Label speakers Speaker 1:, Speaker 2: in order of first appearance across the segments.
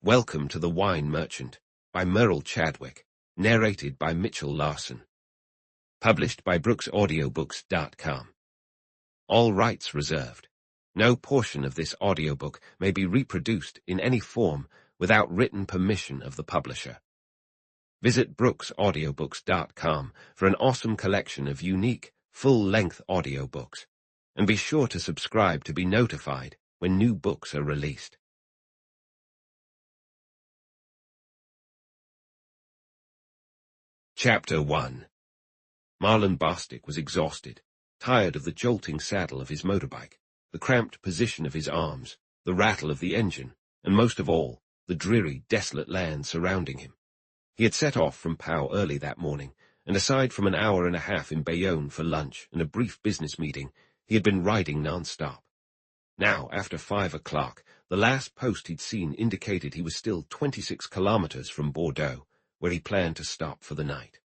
Speaker 1: Welcome to The Wine Merchant by Merrill Chadwick, narrated by Mitchell Larson. Published by BrooksAudiobooks.com. All rights reserved. No portion of this audiobook may be reproduced in any form without written permission of the publisher. Visit BrooksAudiobooks.com for an awesome collection of unique, full-length audiobooks, and be sure to subscribe to be notified when new books are released. Chapter 1. Marlon Bostic was exhausted, tired of the jolting saddle of his motorbike, the cramped position of his arms, the rattle of the engine, and most of all, the dreary, desolate land surrounding him. He had set off from Pau early that morning, and aside from an hour and a half in Bayonne for lunch and a brief business meeting, he had been riding non-stop. Now, after 5 o'clock, the last post he'd seen indicated he was still 26 kilometers from Bordeaux, where he planned to stop for the night.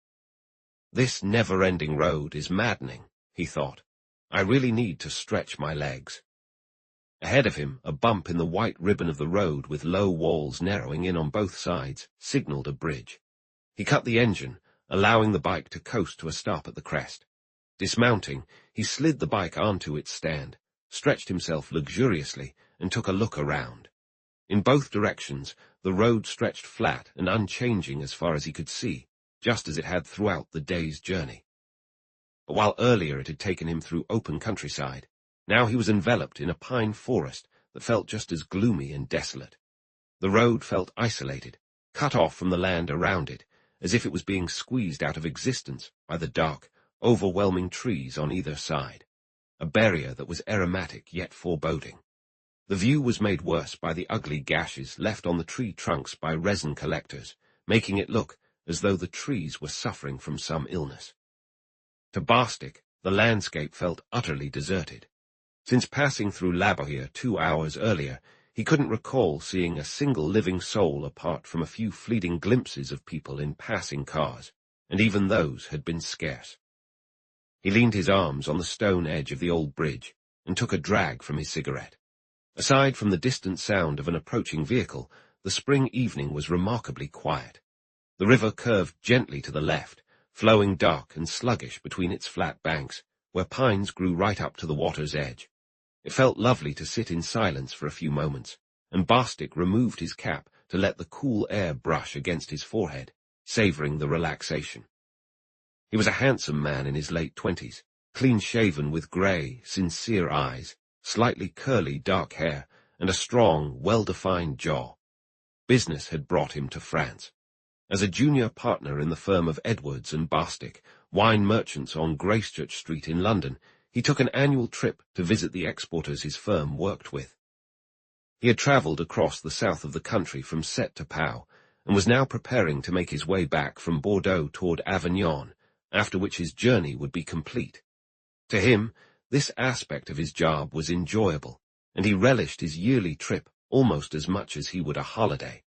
Speaker 1: This never-ending road is maddening, he thought. I really need to stretch my legs. Ahead of him, a bump in the white ribbon of the road with low walls narrowing in on both sides signaled a bridge. He cut the engine, allowing the bike to coast to a stop at the crest. Dismounting, he slid the bike onto its stand, stretched himself luxuriously, and took a look around. In both directions, the road stretched flat and unchanging as far as he could see, just as it had throughout the day's journey. But while earlier it had taken him through open countryside, now he was enveloped in a pine forest that felt just as gloomy and desolate. The road felt isolated, cut off from the land around it, as if it was being squeezed out of existence by the dark, overwhelming trees on either side, a barrier that was aromatic yet foreboding. The view was made worse by the ugly gashes left on the tree trunks by resin collectors, making it look as though the trees were suffering from some illness. To Bostic, the landscape felt utterly deserted. Since passing through La Bohire 2 hours earlier, he couldn't recall seeing a single living soul apart from a few fleeting glimpses of people in passing cars, and even those had been scarce. He leaned his arms on the stone edge of the old bridge and took a drag from his cigarette. Aside from the distant sound of an approaching vehicle, the spring evening was remarkably quiet. The river curved gently to the left, flowing dark and sluggish between its flat banks, where pines grew right up to the water's edge. It felt lovely to sit in silence for a few moments, and Bostic removed his cap to let the cool air brush against his forehead, savoring the relaxation. He was a handsome man in his late 20s, clean-shaven with grey, sincere eyes, slightly curly dark hair, and a strong, well-defined jaw. Business had brought him to France. As a junior partner in the firm of Edwards and Bostic, wine merchants on Gracechurch Street in London, he took an annual trip to visit the exporters his firm worked with. He had travelled across the south of the country from Sète to Pau, and was now preparing to make his way back from Bordeaux toward Avignon, after which his journey would be complete. To him, this aspect of his job was enjoyable, and he relished his yearly trip almost as much as he would a holiday.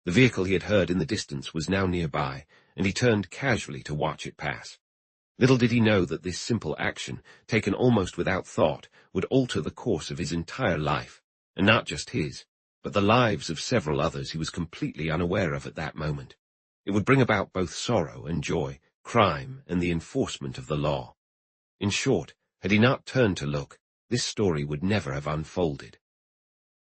Speaker 1: The vehicle he had heard in the distance was now nearby, and he turned casually to watch it pass. Little did he know that this simple action, taken almost without thought, would alter the course of his entire life, and not just his, but the lives of several others he was completely unaware of at that moment. It would bring about both sorrow and joy, crime and the enforcement of the law. In short, had he not turned to look, this story would never have unfolded.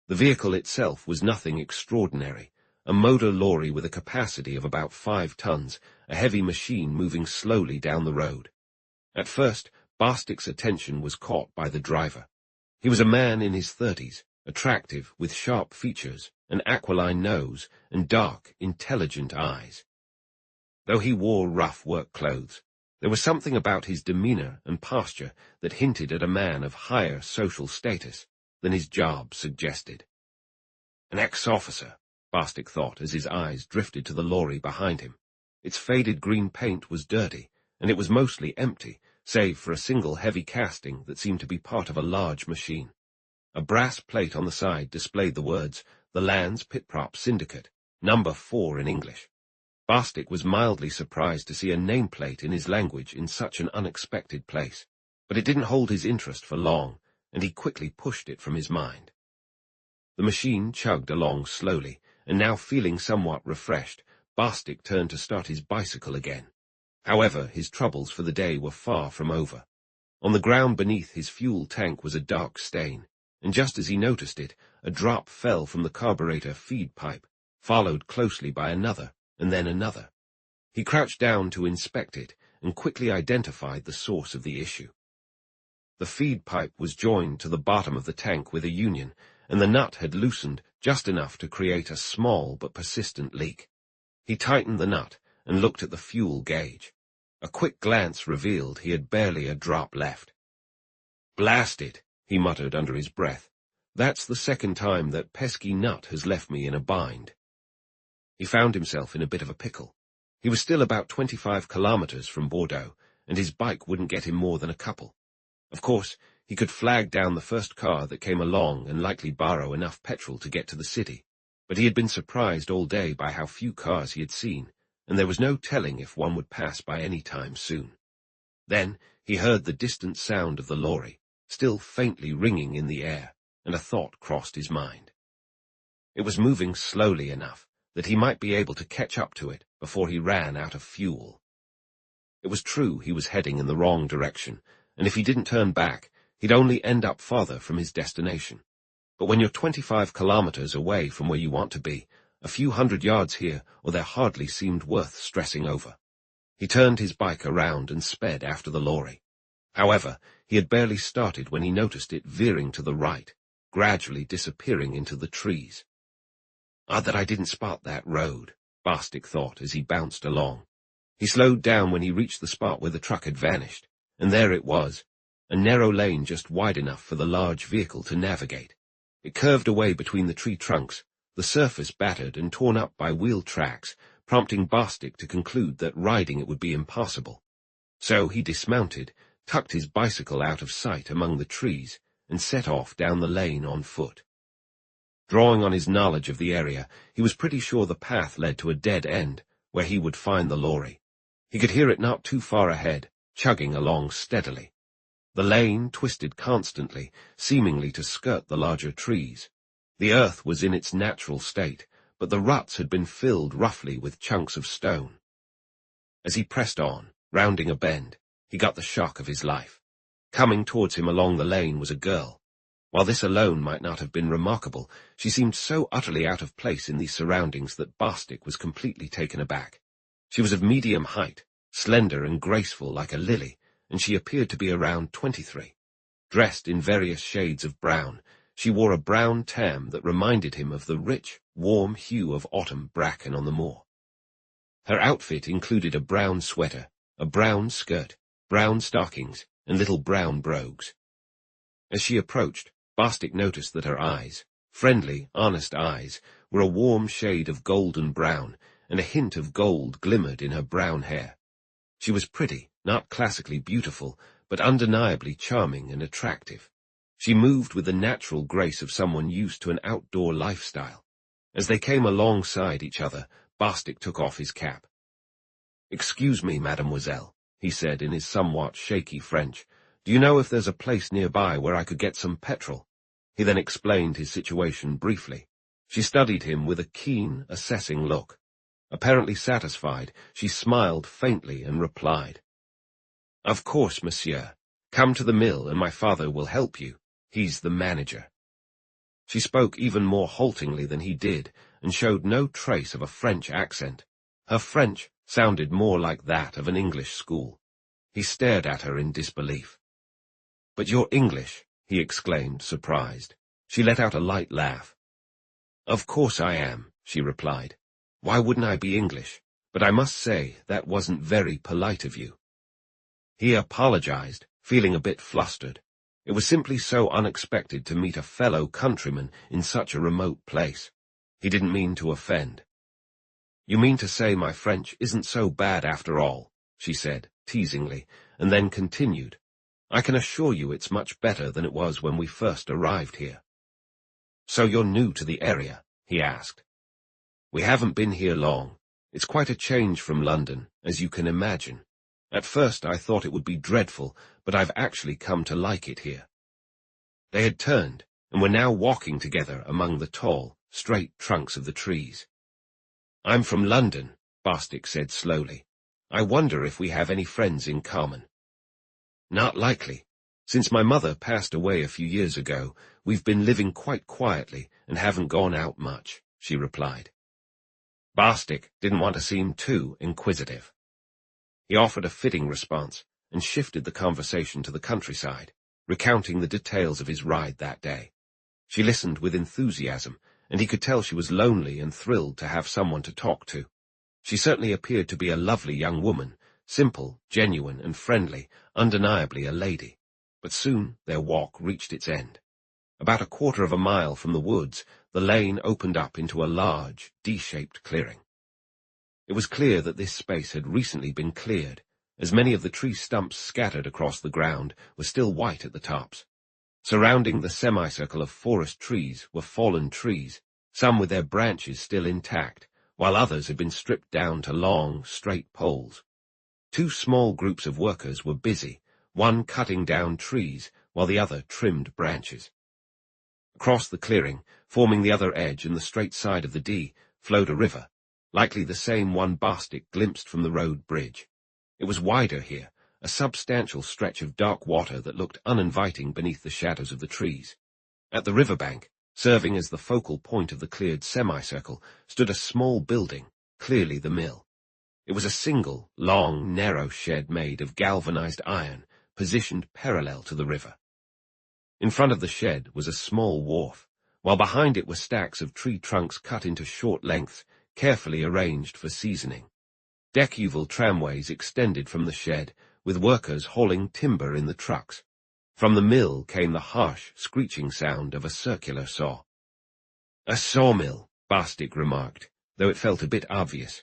Speaker 1: The vehicle itself was nothing extraordinary, a motor lorry with a capacity of about 5 tons, a heavy machine moving slowly down the road. At first, Bostic's attention was caught by the driver. He was a man in his 30s, attractive, with sharp features, an aquiline nose, and dark, intelligent eyes. Though he wore rough work clothes, there was something about his demeanour and posture that hinted at a man of higher social status than his job suggested. An ex-officer, Bostic thought as his eyes drifted to the lorry behind him. Its faded green paint was dirty, and it was mostly empty, save for a single heavy casting that seemed to be part of a large machine. A brass plate on the side displayed the words, "The Lands Pit-Prop Syndicate, number 4 in English." Bostic was mildly surprised to see a nameplate in his language in such an unexpected place, but it didn't hold his interest for long, and he quickly pushed it from his mind. The machine chugged along slowly, and now feeling somewhat refreshed, Bostic turned to start his bicycle again. However, his troubles for the day were far from over. On the ground beneath his fuel tank was a dark stain, and just as he noticed it, a drop fell from the carburetor feed pipe, followed closely by another, and then another. He crouched down to inspect it, and quickly identified the source of the issue. The feed pipe was joined to the bottom of the tank with a union, and the nut had loosened just enough to create a small but persistent leak. He tightened the nut and looked at the fuel gauge. A quick glance revealed he had barely a drop left. "Blast it," he muttered under his breath. "That's the second time that pesky nut has left me in a bind." He found himself in a bit of a pickle. He was still about 25 kilometers from Bordeaux, and his bike wouldn't get him more than a couple. Of course, he could flag down the first car that came along and likely borrow enough petrol to get to the city, but he had been surprised all day by how few cars he had seen, and there was no telling if one would pass by any time soon. Then he heard the distant sound of the lorry, still faintly ringing in the air, and a thought crossed his mind. It was moving slowly enough that he might be able to catch up to it before he ran out of fuel. It was true he was heading in the wrong direction, and if he didn't turn back, he'd only end up farther from his destination. But when you're 25 kilometers away from where you want to be, a few hundred yards here or there hardly seemed worth stressing over. He turned his bike around and sped after the lorry. However, he had barely started when he noticed it veering to the right, gradually disappearing into the trees. Odd that I didn't spot that road, Bostic thought as he bounced along. He slowed down when he reached the spot where the truck had vanished, and there it was, a narrow lane just wide enough for the large vehicle to navigate. It curved away between the tree trunks, the surface battered and torn up by wheel tracks, prompting Bostic to conclude that riding it would be impossible. So he dismounted, tucked his bicycle out of sight among the trees, and set off down the lane on foot. Drawing on his knowledge of the area, he was pretty sure the path led to a dead end, where he would find the lorry. He could hear it not too far ahead, chugging along steadily. The lane twisted constantly, seemingly to skirt the larger trees. The earth was in its natural state, but the ruts had been filled roughly with chunks of stone. As he pressed on, rounding a bend, he got the shock of his life. Coming towards him along the lane was a girl. While this alone might not have been remarkable, she seemed so utterly out of place in these surroundings that Bostic was completely taken aback. She was of medium height, slender and graceful like a lily, and she appeared to be around 23. Dressed in various shades of brown, she wore a brown tam that reminded him of the rich, warm hue of autumn bracken on the moor. Her outfit included a brown sweater, a brown skirt, brown stockings, and little brown brogues. As she approached, Bostic noticed that her eyes, friendly, honest eyes, were a warm shade of golden brown, and a hint of gold glimmered in her brown hair. She was pretty, not classically beautiful, but undeniably charming and attractive. She moved with the natural grace of someone used to an outdoor lifestyle. As they came alongside each other, Bostic took off his cap. "Excuse me, mademoiselle," he said in his somewhat shaky French. "Do you know if there's a place nearby where I could get some petrol?" He then explained his situation briefly. She studied him with a keen, assessing look. Apparently satisfied, she smiled faintly and replied, "Of course, monsieur. Come to the mill and my father will help you. He's the manager." She spoke even more haltingly than he did and showed no trace of a French accent. Her French sounded more like that of an English school. He stared at her in disbelief. "But you're English," he exclaimed, surprised. She let out a light laugh. "Of course I am," she replied. "Why wouldn't I be English? But I must say that wasn't very polite of you." He apologized, feeling a bit flustered. It was simply so unexpected to meet a fellow countryman in such a remote place. He didn't mean to offend. "You mean to say my French isn't so bad after all," she said, teasingly, and then continued, "I can assure you it's much better than it was when we first arrived here." "So you're new to the area?" he asked. "We haven't been here long. It's quite a change from London, as you can imagine. At first I thought it would be dreadful, but I've actually come to like it here." They had turned, and were now walking together among the tall, straight trunks of the trees. "I'm from London," Barstick said slowly. "I wonder if we have any friends in common." "Not likely. Since my mother passed away a few years ago, we've been living quite quietly and haven't gone out much," she replied. Barstick didn't want to seem too inquisitive. He offered a fitting response and shifted the conversation to the countryside, recounting the details of his ride that day. She listened with enthusiasm, and he could tell she was lonely and thrilled to have someone to talk to. She certainly appeared to be a lovely young woman, simple, genuine, and friendly, undeniably a lady. But soon their walk reached its end. About a quarter of a mile from the woods, the lane opened up into a large, D-shaped clearing. It was clear that this space had recently been cleared, as many of the tree stumps scattered across the ground were still white at the tops. Surrounding the semicircle of forest trees were fallen trees, some with their branches still intact, while others had been stripped down to long, straight poles. Two small groups of workers were busy, one cutting down trees, while the other trimmed branches. Across the clearing, forming the other edge and the straight side of the D, flowed a river, likely the same one Barstick glimpsed from the road bridge. It was wider here, a substantial stretch of dark water that looked uninviting beneath the shadows of the trees. At the riverbank, serving as the focal point of the cleared semicircle, stood a small building, clearly the mill. It was a single, long, narrow shed made of galvanized iron, positioned parallel to the river. In front of the shed was a small wharf, while behind it were stacks of tree trunks cut into short lengths, carefully arranged for seasoning. Decuval tramways extended from the shed, with workers hauling timber in the trucks. From the mill came the harsh, screeching sound of a circular saw. "A sawmill," Barstick remarked, though it felt a bit obvious.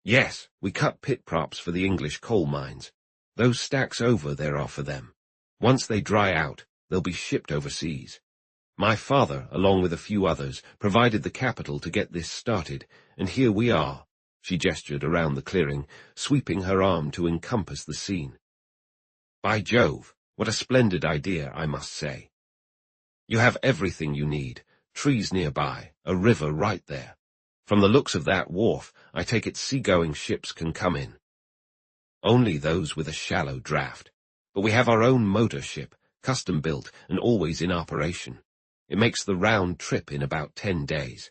Speaker 1: "Yes, we cut pit props for the English coal mines. Those stacks over there are for them. Once they dry out, they'll be shipped overseas. My father, along with a few others, provided the capital to get this started, and here we are." She gestured around the clearing, sweeping her arm to encompass the scene. "By Jove, what a splendid idea, I must say. You have everything you need, trees nearby, a river right there. From the looks of that wharf, I take it seagoing ships can come in." "Only those with a shallow draft. But we have our own motor ship, custom-built and always in operation. It makes the round trip in about 10 days.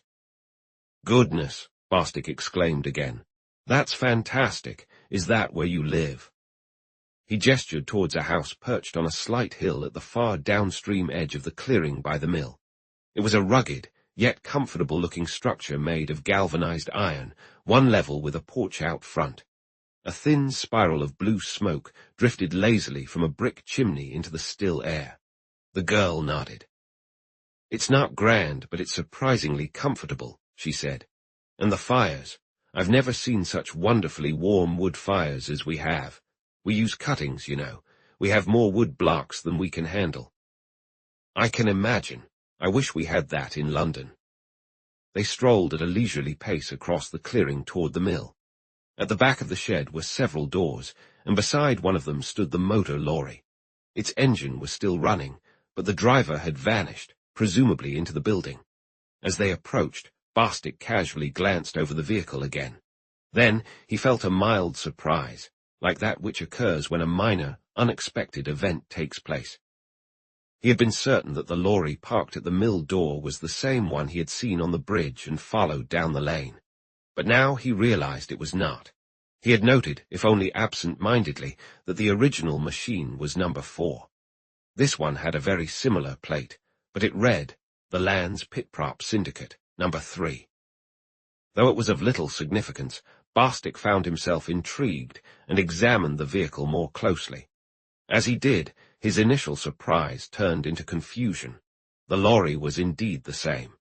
Speaker 1: "Goodness," Barstick exclaimed again. "That's fantastic. Is that where you live?" He gestured towards a house perched on a slight hill at the far downstream edge of the clearing by the mill. It was a rugged, yet comfortable-looking structure made of galvanized iron, one level with a porch out front. A thin spiral of blue smoke drifted lazily from a brick chimney into the still air. The girl nodded. "It's not grand, but it's surprisingly comfortable," she said. "And the fires. I've never seen such wonderfully warm wood fires as we have. We use cuttings, you know. We have more wood blocks than we can handle." "I can imagine. I wish we had that in London." They strolled at a leisurely pace across the clearing toward the mill. At the back of the shed were several doors, and beside one of them stood the motor lorry. Its engine was still running, but the driver had vanished, presumably into the building. As they approached, Barstick casually glanced over the vehicle again. Then he felt a mild surprise, like that which occurs when a minor, unexpected event takes place. He had been certain that the lorry parked at the mill door was the same one he had seen on the bridge and followed down the lane. But now he realized it was not. He had noted, if only absent-mindedly, that the original machine was number 4. This one had a very similar plate, but it read, "The Lands Pit Prop Syndicate, number 3. Though it was of little significance, Barstick found himself intrigued and examined the vehicle more closely. As he did, his initial surprise turned into confusion. The lorry was indeed the same.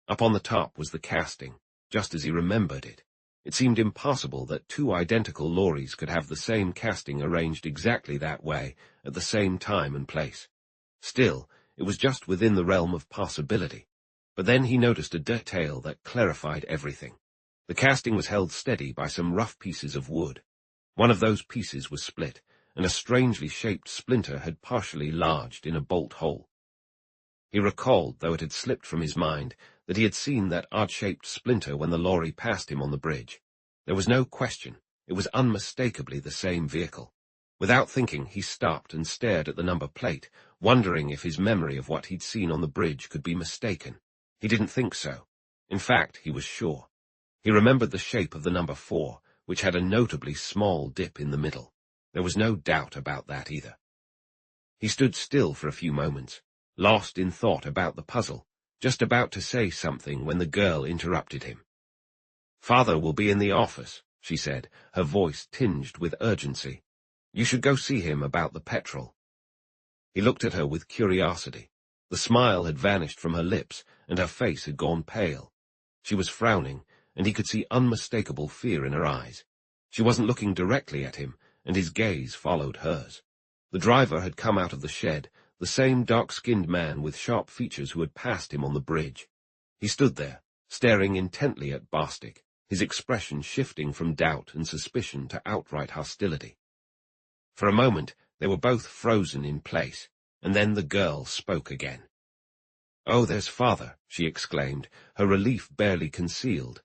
Speaker 1: Up on the top was the casting, just as he remembered it. It seemed impossible that 2 identical lorries could have the same casting arranged exactly that way, at the same time and place. Still, it was just within the realm of possibility. But then he noticed a detail that clarified everything. The casting was held steady by some rough pieces of wood. One of those pieces was split, and a strangely shaped splinter had partially lodged in a bolt hole. He recalled, though it had slipped from his mind, that he had seen that odd-shaped splinter when the lorry passed him on the bridge. There was no question. It was unmistakably the same vehicle. Without thinking, he stopped and stared at the number plate, wondering if his memory of what he'd seen on the bridge could be mistaken. He didn't think so. In fact, he was sure. He remembered the shape of the number 4, which had a notably small dip in the middle. There was no doubt about that either. He stood still for a few moments, lost in thought about the puzzle, just about to say something when the girl interrupted him. "Father will be in the office," she said, her voice tinged with urgency. "You should go see him about the petrol." He looked at her with curiosity. The smile had vanished from her lips, and her face had gone pale. She was frowning, and he could see unmistakable fear in her eyes. She wasn't looking directly at him, and his gaze followed hers. The driver had come out of the shed, the same dark-skinned man with sharp features who had passed him on the bridge. He stood there, staring intently at Bostic, his expression shifting from doubt and suspicion to outright hostility. For a moment, they were both frozen in place, and then the girl spoke again. "Oh, there's Father," she exclaimed, her relief barely concealed.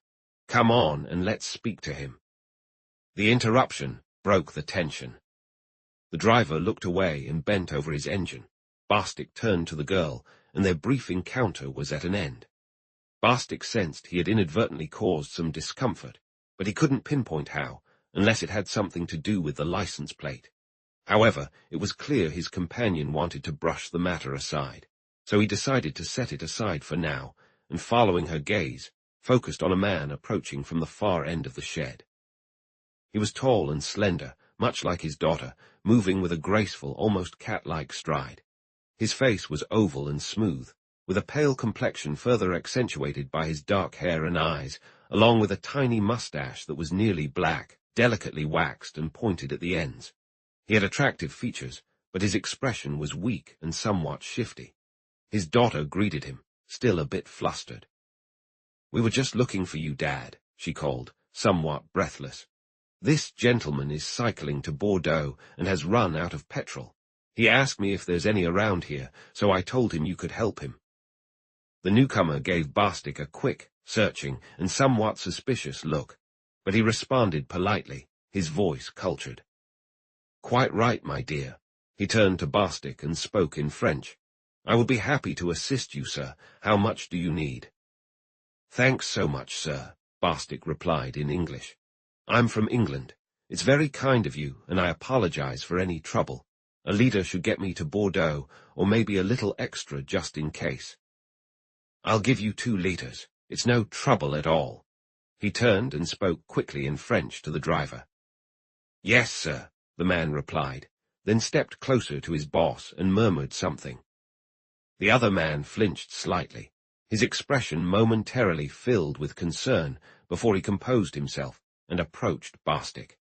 Speaker 1: "Come on, and let's speak to him." The interruption broke the tension. The driver looked away and bent over his engine. Bostic turned to the girl, and their brief encounter was at an end. Bostic sensed he had inadvertently caused some discomfort, but he couldn't pinpoint how, unless it had something to do with the license plate. However, it was clear his companion wanted to brush the matter aside, so he decided to set it aside for now, and following her gaze, focused on a man approaching from the far end of the shed. He was tall and slender, much like his daughter, moving with a graceful, almost cat-like stride. His face was oval and smooth, with a pale complexion further accentuated by his dark hair and eyes, along with a tiny mustache that was nearly black, delicately waxed and pointed at the ends. He had attractive features, but his expression was weak and somewhat shifty. His daughter greeted him, still a bit flustered. "We were just looking for you, Dad," she called, somewhat breathless. "This gentleman is cycling to Bordeaux and has run out of petrol. He asked me if there's any around here, so I told him you could help him." The newcomer gave Bostic a quick, searching, and somewhat suspicious look, but he responded politely, his voice cultured. "Quite right, my dear." He turned to Bostic and spoke in French. "I will be happy to assist you, sir. How much do you need?" "Thanks so much, sir," Bostic replied in English. "I'm from England. It's very kind of you, and I apologize for any trouble. A liter should get me to Bordeaux, or maybe a little extra just in case." "I'll give you 2 liters. It's no trouble at all." He turned and spoke quickly in French to the driver. "Yes, sir," the man replied, then stepped closer to his boss and murmured something. The other man flinched slightly, his expression momentarily filled with concern before he composed himself and approached Bostic.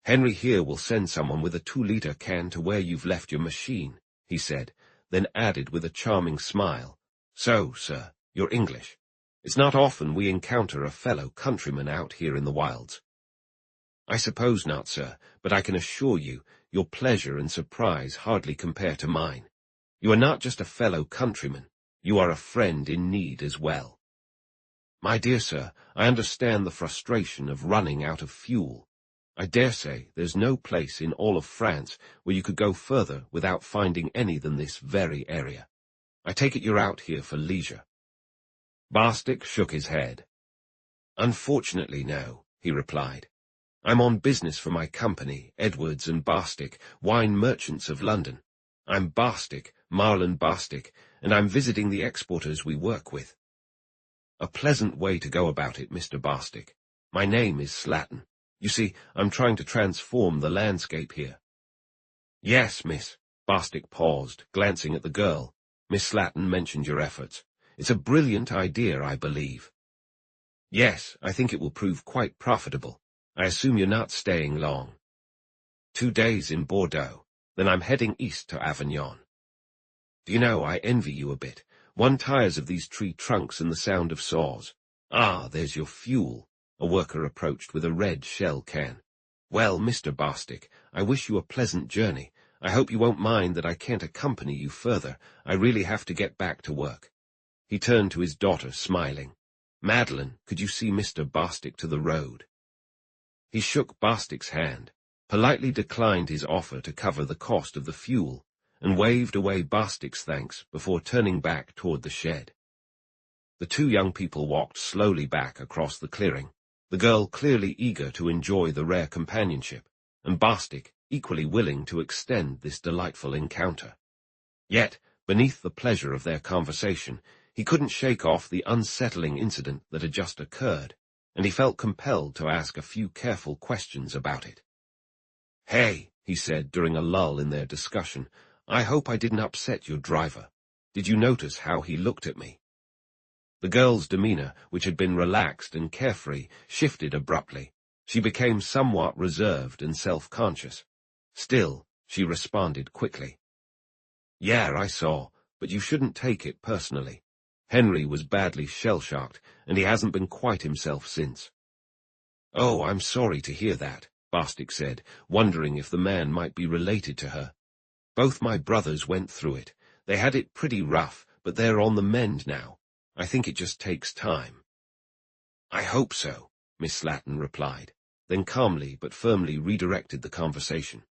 Speaker 1: "Henry here will send someone with a 2-liter can to where you've left your machine," he said, then added with a charming smile, "So, sir, you're English. It's not often we encounter a fellow countryman out here in the wilds." "I suppose not, sir, but I can assure you, your pleasure and surprise hardly compare to mine. You are not just a fellow countryman, you are a friend in need as well." "My dear sir, I understand the frustration of running out of fuel. I dare say there's no place in all of France where you could go further without finding any than this very area. I take it you're out here for leisure." Bostic shook his head. "Unfortunately, no," he replied. "I'm on business for my company, Edwards and Bostic, Wine Merchants of London. I'm Bostic, Marlon Bostic, and I'm visiting the exporters we work with." "A pleasant way to go about it, Mr. Bostic. My name is Slatton. You see, I'm trying to transform the landscape here." "Yes, miss." Bostic paused, glancing at the girl. "Miss Slatton mentioned your efforts. It's a brilliant idea, I believe." "Yes, I think it will prove quite profitable. I assume you're not staying long." 2 days in Bordeaux. Then I'm heading east to Avignon. Do you know, I envy you a bit. One tires of these tree trunks and the sound of saws. "Ah, there's your fuel." A worker approached with a red shell can. "Well, Mr. Bostic, I wish you a pleasant journey. I hope you won't mind that I can't accompany you further. I really have to get back to work." He turned to his daughter, smiling. "Madeline, could you see Mr. Barstick to the road?" He shook Barstick's hand, politely declined his offer to cover the cost of the fuel, and waved away Barstick's thanks before turning back toward the shed. The two young people walked slowly back across the clearing, the girl clearly eager to enjoy the rare companionship, and Barstick equally willing to extend this delightful encounter. Yet, beneath the pleasure of their conversation, he couldn't shake off the unsettling incident that had just occurred, and he felt compelled to ask a few careful questions about it. "Hey," he said during a lull in their discussion, "I hope I didn't upset your driver. Did you notice how he looked at me?" The girl's demeanor, which had been relaxed and carefree, shifted abruptly. She became somewhat reserved and self-conscious. Still, she responded quickly. "Yeah, I saw, but you shouldn't take it personally. Henry was badly shell-shocked, and he hasn't been quite himself since." "Oh, I'm sorry to hear that," Barstick said, wondering if the man might be related to her. "Both my brothers went through it. They had it pretty rough, but they're on the mend now. I think it just takes time." "I hope so," Miss Slatton replied, then calmly but firmly redirected the conversation.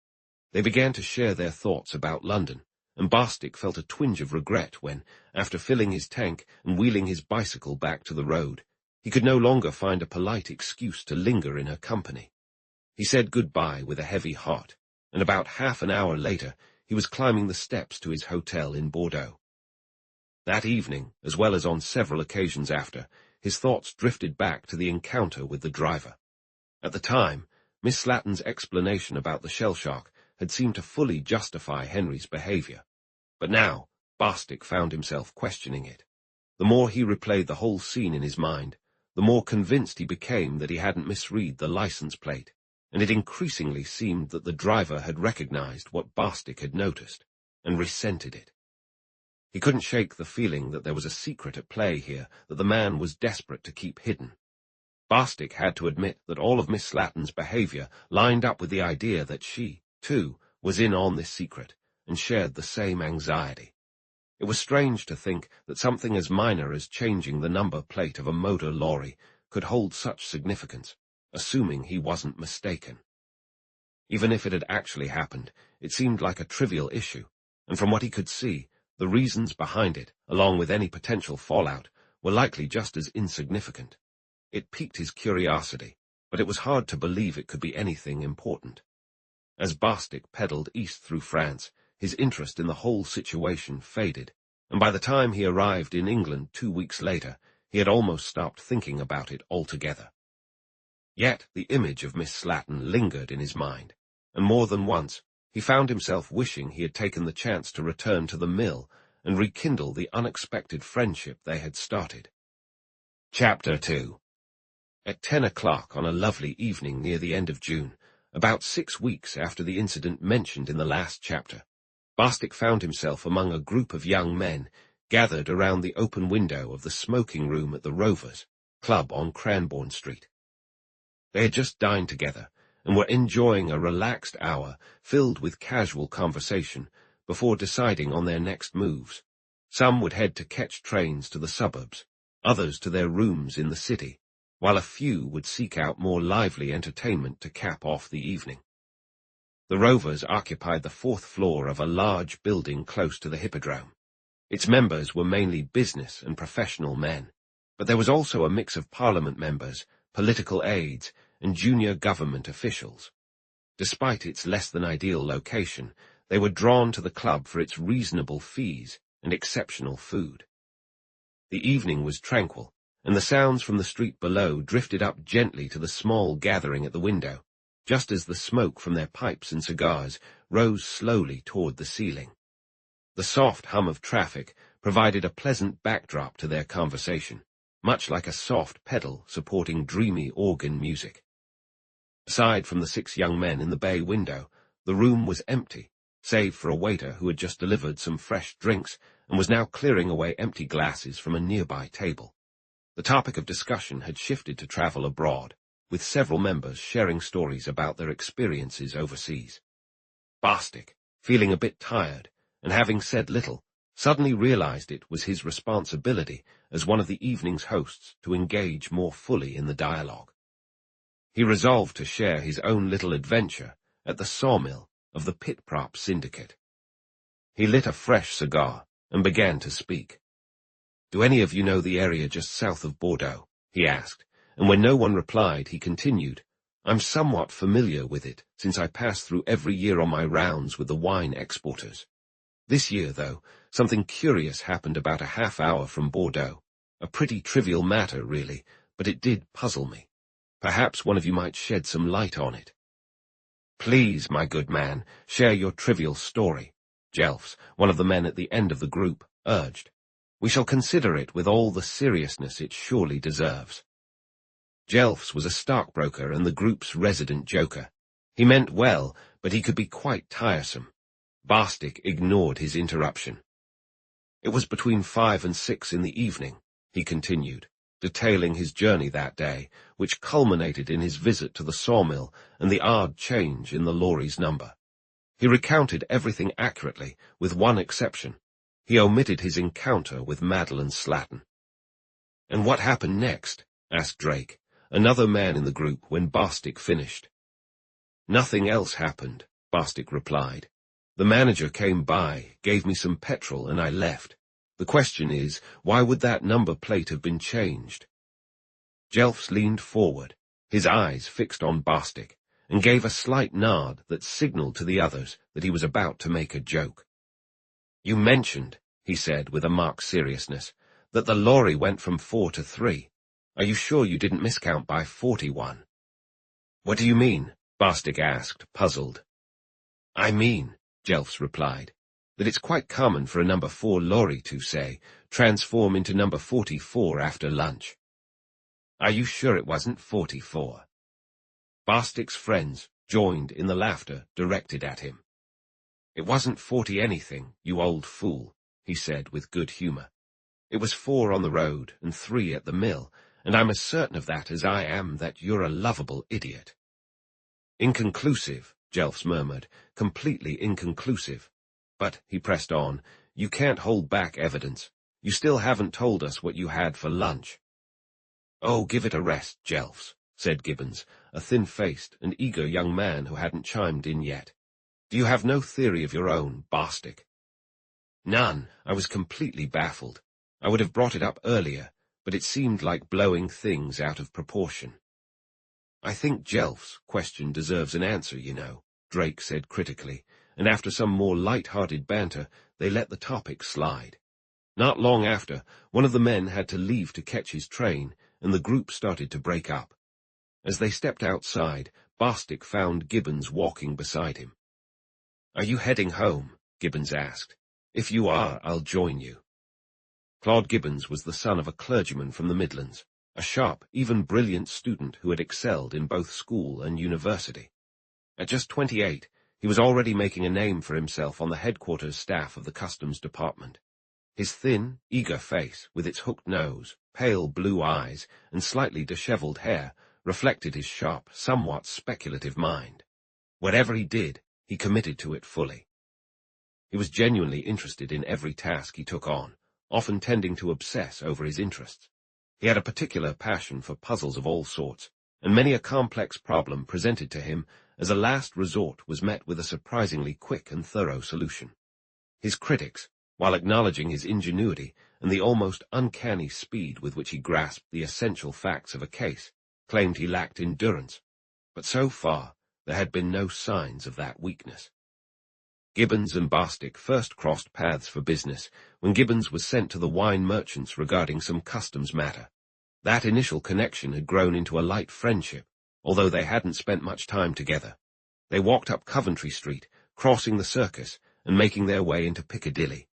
Speaker 1: They began to share their thoughts about London, and Barstick felt a twinge of regret when, after filling his tank and wheeling his bicycle back to the road, he could no longer find a polite excuse to linger in her company. He said goodbye with a heavy heart, and about half an hour later he was climbing the steps to his hotel in Bordeaux. That evening, as well as on several occasions after, his thoughts drifted back to the encounter with the driver. At the time, Miss Slatton's explanation about the shell shock had seemed to fully justify Henry's behavior. But now, Barstick found himself questioning it. The more he replayed the whole scene in his mind, the more convinced he became that he hadn't misread the license plate, and it increasingly seemed that the driver had recognized what Barstick had noticed, and resented it. He couldn't shake the feeling that there was a secret at play here that the man was desperate to keep hidden. Barstick had to admit that all of Miss Slatton's behavior lined up with the idea that she, too, was in on this secret, and shared the same anxiety. It was strange to think that something as minor as changing the number plate of a motor lorry could hold such significance, assuming he wasn't mistaken. Even if it had actually happened, it seemed like a trivial issue, and from what he could see, the reasons behind it, along with any potential fallout, were likely just as insignificant. It piqued his curiosity, but it was hard to believe it could be anything important. As Barstick pedaled east through France, his interest in the whole situation faded, and by the time he arrived in England 2 weeks later, he had almost stopped thinking about it altogether. Yet the image of Miss Slatton lingered in his mind, and more than once he found himself wishing he had taken the chance to return to the mill and rekindle the unexpected friendship they had started. Chapter 2. At 10 o'clock on a lovely evening near the end of June, about 6 weeks after the incident mentioned in the last chapter, Barstick found himself among a group of young men gathered around the open window of the smoking room at the Rovers Club on Cranbourne Street. They had just dined together and were enjoying a relaxed hour filled with casual conversation before deciding on their next moves. Some would head to catch trains to the suburbs, others to their rooms in the city, while a few would seek out more lively entertainment to cap off the evening. The Rovers occupied the 4th floor of a large building close to the Hippodrome. Its members were mainly business and professional men, but there was also a mix of Parliament members, political aides, and junior government officials. Despite its less-than-ideal location, they were drawn to the club for its reasonable fees and exceptional food. The evening was tranquil, and the sounds from the street below drifted up gently to the small gathering at the window, just as the smoke from their pipes and cigars rose slowly toward the ceiling. The soft hum of traffic provided a pleasant backdrop to their conversation, much like a soft pedal supporting dreamy organ music. Aside from the 6 young men in the bay window, the room was empty, save for a waiter who had just delivered some fresh drinks and was now clearing away empty glasses from a nearby table. The topic of discussion had shifted to travel abroad, with several members sharing stories about their experiences overseas. Barstick, feeling a bit tired, and having said little, suddenly realized it was his responsibility as one of the evening's hosts to engage more fully in the dialogue. He resolved to share his own little adventure at the sawmill of the Pit-Prop Syndicate. He lit a fresh cigar and began to speak. "Do any of you know the area just south of Bordeaux?" he asked, and when no one replied, he continued, "I'm somewhat familiar with it, since I pass through every year on my rounds with the wine exporters. This year, though, something curious happened about a half-hour from Bordeaux. A pretty trivial matter, really, but it did puzzle me. Perhaps one of you might shed some light on it." "Please, my good man, share your trivial story," Jelfs, one of the men at the end of the group, urged. "We shall consider it with all the seriousness it surely deserves." Jelfs was a stockbroker and the group's resident joker. He meant well, but he could be quite tiresome. Bostic ignored his interruption. "It was between 5 and 6 in the evening," he continued, detailing his journey that day, which culminated in his visit to the sawmill and the odd change in the lorry's number. He recounted everything accurately, with one exception. He omitted his encounter with Madeline Slatton. "And what happened next?" asked Drake, another man in the group, when Bostic finished. "Nothing else happened," Bostic replied. "The manager came by, gave me some petrol, and I left. The question is, why would that number plate have been changed?" Jelfs leaned forward, his eyes fixed on Bostic, and gave a slight nod that signaled to the others that he was about to make a joke. "You mentioned," he said with a marked seriousness, "that the lorry went from 4 to 3. Are you sure you didn't miscount by 41? "What do you mean?" Bostic asked, puzzled. "I mean," Jelfs replied, "that it's quite common for a number 4 lorry to, say, transform into number 44 after lunch." "Are you sure it wasn't 44? Bostic's friends joined in the laughter directed at him. "It wasn't 40 anything, you old fool," he said with good humor. "It was 4 on the road and 3 at the mill, and I'm as certain of that as I am that you're a lovable idiot." "Inconclusive," Jelfs murmured, "completely inconclusive. But," he pressed on, "you can't hold back evidence. You still haven't told us what you had for lunch." "Oh, give it a rest, Jelfs," said Gibbons, a thin-faced and eager young man who hadn't chimed in yet. "Do you have no theory of your own, Bostic?" "None. I was completely baffled. I would have brought it up earlier, but it seemed like blowing things out of proportion." "I think Jelfs' question deserves an answer, you know," Drake said critically, and after some more light-hearted banter, they let the topic slide. Not long after, one of the men had to leave to catch his train, and the group started to break up. As they stepped outside, Bostic found Gibbons walking beside him. "Are you heading home?" Gibbons asked. "If you are, I'll join you." Claude Gibbons was the son of a clergyman from the Midlands, a sharp, even brilliant student who had excelled in both school and university. At just 28, he was already making a name for himself on the headquarters staff of the Customs Department. His thin, eager face, with its hooked nose, pale blue eyes, and slightly disheveled hair, reflected his sharp, somewhat speculative mind. Whatever he did, he committed to it fully. He was genuinely interested in every task he took on, often tending to obsess over his interests. He had a particular passion for puzzles of all sorts, and many a complex problem presented to him as a last resort was met with a surprisingly quick and thorough solution. His critics, while acknowledging his ingenuity and the almost uncanny speed with which he grasped the essential facts of a case, claimed he lacked endurance, but so far there had been no signs of that weakness. Gibbons and Bostic first crossed paths for business when Gibbons was sent to the wine merchants regarding some customs matter. That initial connection had grown into a light friendship, although they hadn't spent much time together. They walked up Coventry Street, crossing the Circus, and making their way into Piccadilly.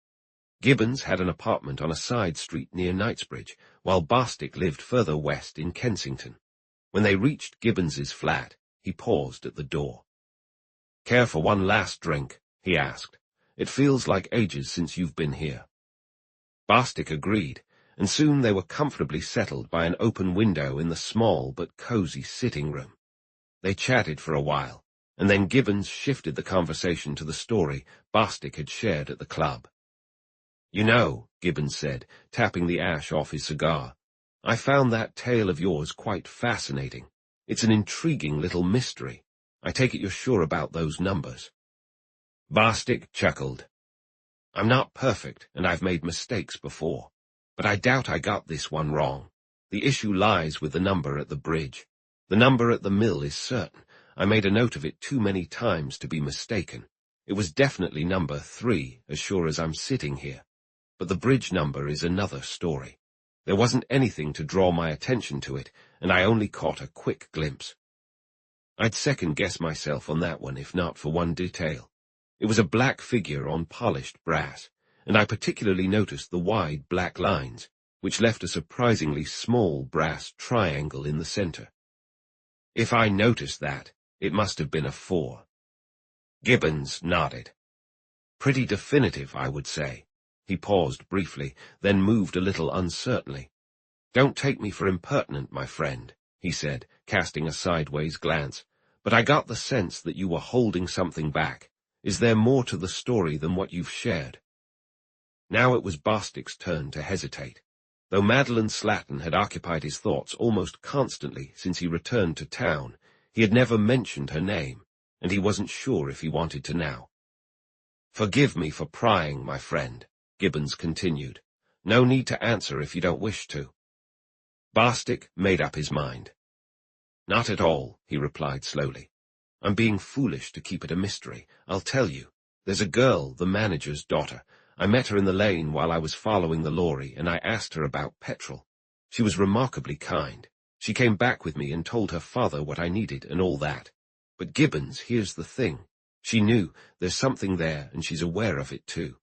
Speaker 1: Gibbons had an apartment on a side street near Knightsbridge, while Bostic lived further west in Kensington. When they reached Gibbons's flat, he paused at the door. "Care for one last drink?" he asked. "It feels like ages since you've been here." Bostic agreed, and soon they were comfortably settled by an open window in the small but cozy sitting room. They chatted for a while, and then Gibbons shifted the conversation to the story Bostic had shared at the club. You know, Gibbons said, tapping the ash off his cigar, I found that tale of yours quite fascinating. It's an intriguing little mystery. I take it you're sure about those numbers. Barstick chuckled. I'm not perfect, and I've made mistakes before, but I doubt I got this one wrong. The issue lies with the number at the bridge. The number at the mill is certain. I made a note of it too many times to be mistaken. It was definitely number 3, as sure as I'm sitting here. But the bridge number is another story. There wasn't anything to draw my attention to it, and I only caught a quick glimpse. I'd second-guess myself on that one if not for one detail. It was a black figure on polished brass, and I particularly noticed the wide black lines, which left a surprisingly small brass triangle in the center. If I noticed that, it must have been a 4. Gibbons nodded. Pretty definitive, I would say. He paused briefly, then moved a little uncertainly. Don't take me for impertinent, my friend, he said, casting a sideways glance, but I got the sense that you were holding something back. Is there more to the story than what you've shared? Now it was Barstick's turn to hesitate. Though Madeline Slatton had occupied his thoughts almost constantly since he returned to town, he had never mentioned her name, and he wasn't sure if he wanted to now. Forgive me for prying, my friend, Gibbons continued. No need to answer if you don't wish to. Barstick made up his mind. Not at all, he replied slowly. I'm being foolish to keep it a mystery. I'll tell you. There's a girl, the manager's daughter. I met her in the lane while I was following the lorry, and I asked her about petrol. She was remarkably kind. She came back with me and told her father what I needed and all that. But Gibbons, here's the thing. She knew there's something there, and she's aware of it too.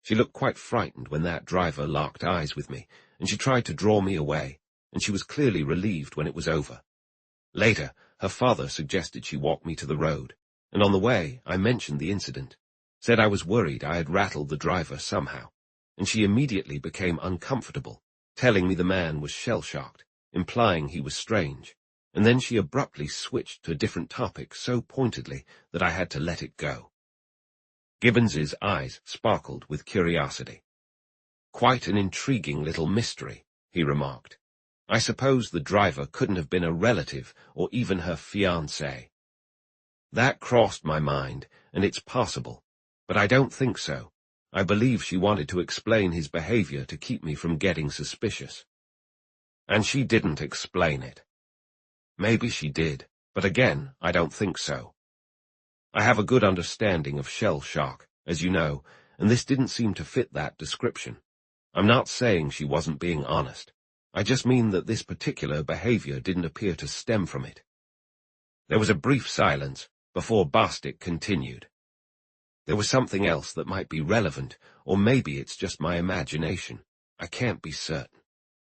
Speaker 1: She looked quite frightened when that driver locked eyes with me, and she tried to draw me away, and she was clearly relieved when it was over. Later, her father suggested she walk me to the road, and on the way I mentioned the incident, said I was worried I had rattled the driver somehow, and she immediately became uncomfortable, telling me the man was shell-shocked, implying he was strange, and then she abruptly switched to a different topic so pointedly that I had to let it go. Gibbons's eyes sparkled with curiosity. Quite an intriguing little mystery, he remarked. I suppose the driver couldn't have been a relative or even her fiancé. That crossed my mind, and it's possible, but I don't think so. I believe she wanted to explain his behavior to keep me from getting suspicious. And she didn't explain it. Maybe she did, but again, I don't think so. I have a good understanding of shell shock, as you know, and this didn't seem to fit that description. I'm not saying she wasn't being honest. I just mean that this particular behavior didn't appear to stem from it. There was a brief silence before Barstick continued. There was something else that might be relevant, or maybe it's just my imagination. I can't be certain.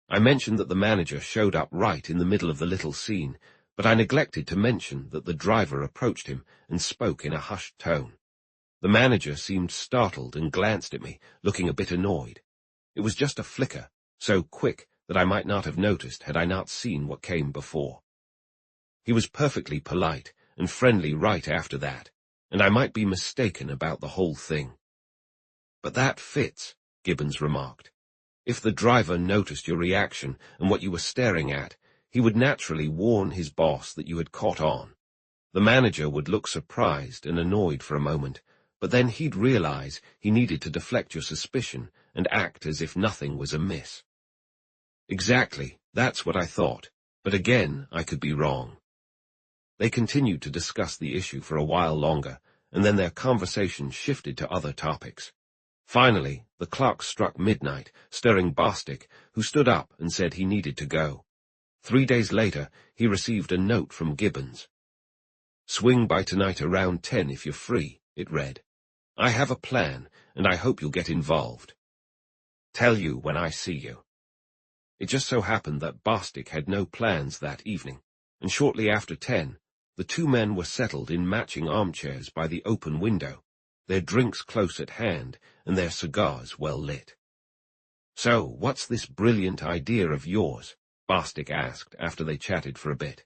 Speaker 1: I mentioned that the manager showed up right in the middle of the little scene, but I neglected to mention that the driver approached him and spoke in a hushed tone. The manager seemed startled and glanced at me, looking a bit annoyed. It was just a flicker, so quick that I might not have noticed had I not seen what came before. He was perfectly polite and friendly right after that, and I might be mistaken about the whole thing. But that fits, Gibbons remarked. If the driver noticed your reaction and what you were staring at, he would naturally warn his boss that you had caught on. The manager would look surprised and annoyed for a moment, but then he'd realize he needed to deflect your suspicion and act as if nothing was amiss. Exactly, that's what I thought, but again, I could be wrong. They continued to discuss the issue for a while longer, and then their conversation shifted to other topics. Finally, the clock struck midnight, stirring Barstick, who stood up and said he needed to go. 3 days later, he received a note from Gibbons. Swing by tonight around 10 if you're free, it read. I have a plan, and I hope you'll get involved. Tell you when I see you. It just so happened that Barstick had no plans that evening, and shortly after 10, the two men were settled in matching armchairs by the open window, their drinks close at hand and their cigars well lit. So, what's this brilliant idea of yours? Barstick asked after they chatted for a bit.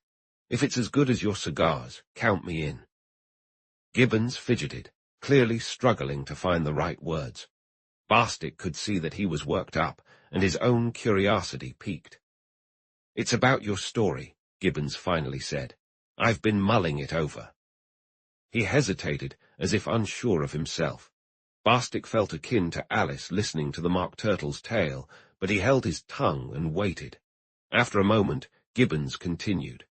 Speaker 1: If it's as good as your cigars, count me in. Gibbons fidgeted, clearly struggling to find the right words. Barstick could see that he was worked up, and his own curiosity piqued. "It's about your story," Gibbons finally said. "I've been mulling it over." He hesitated, as if unsure of himself. Barstick felt akin to Alice listening to the Mock Turtle's tale, but he held his tongue and waited. After a moment, Gibbons continued.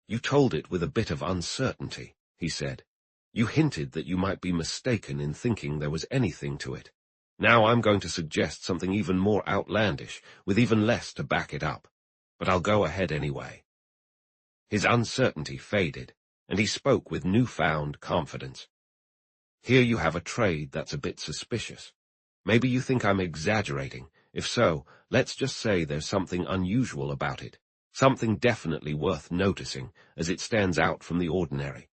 Speaker 1: "You told it with a bit of uncertainty," he said. "You hinted that you might be mistaken in thinking there was anything to it. Now I'm going to suggest something even more outlandish, with even less to back it up. But I'll go ahead anyway." His uncertainty faded, and he spoke with newfound confidence. "Here you have a trade that's a bit suspicious. Maybe you think I'm exaggerating. If so, let's just say there's something unusual about it, something definitely worth noticing, as it stands out from the ordinary.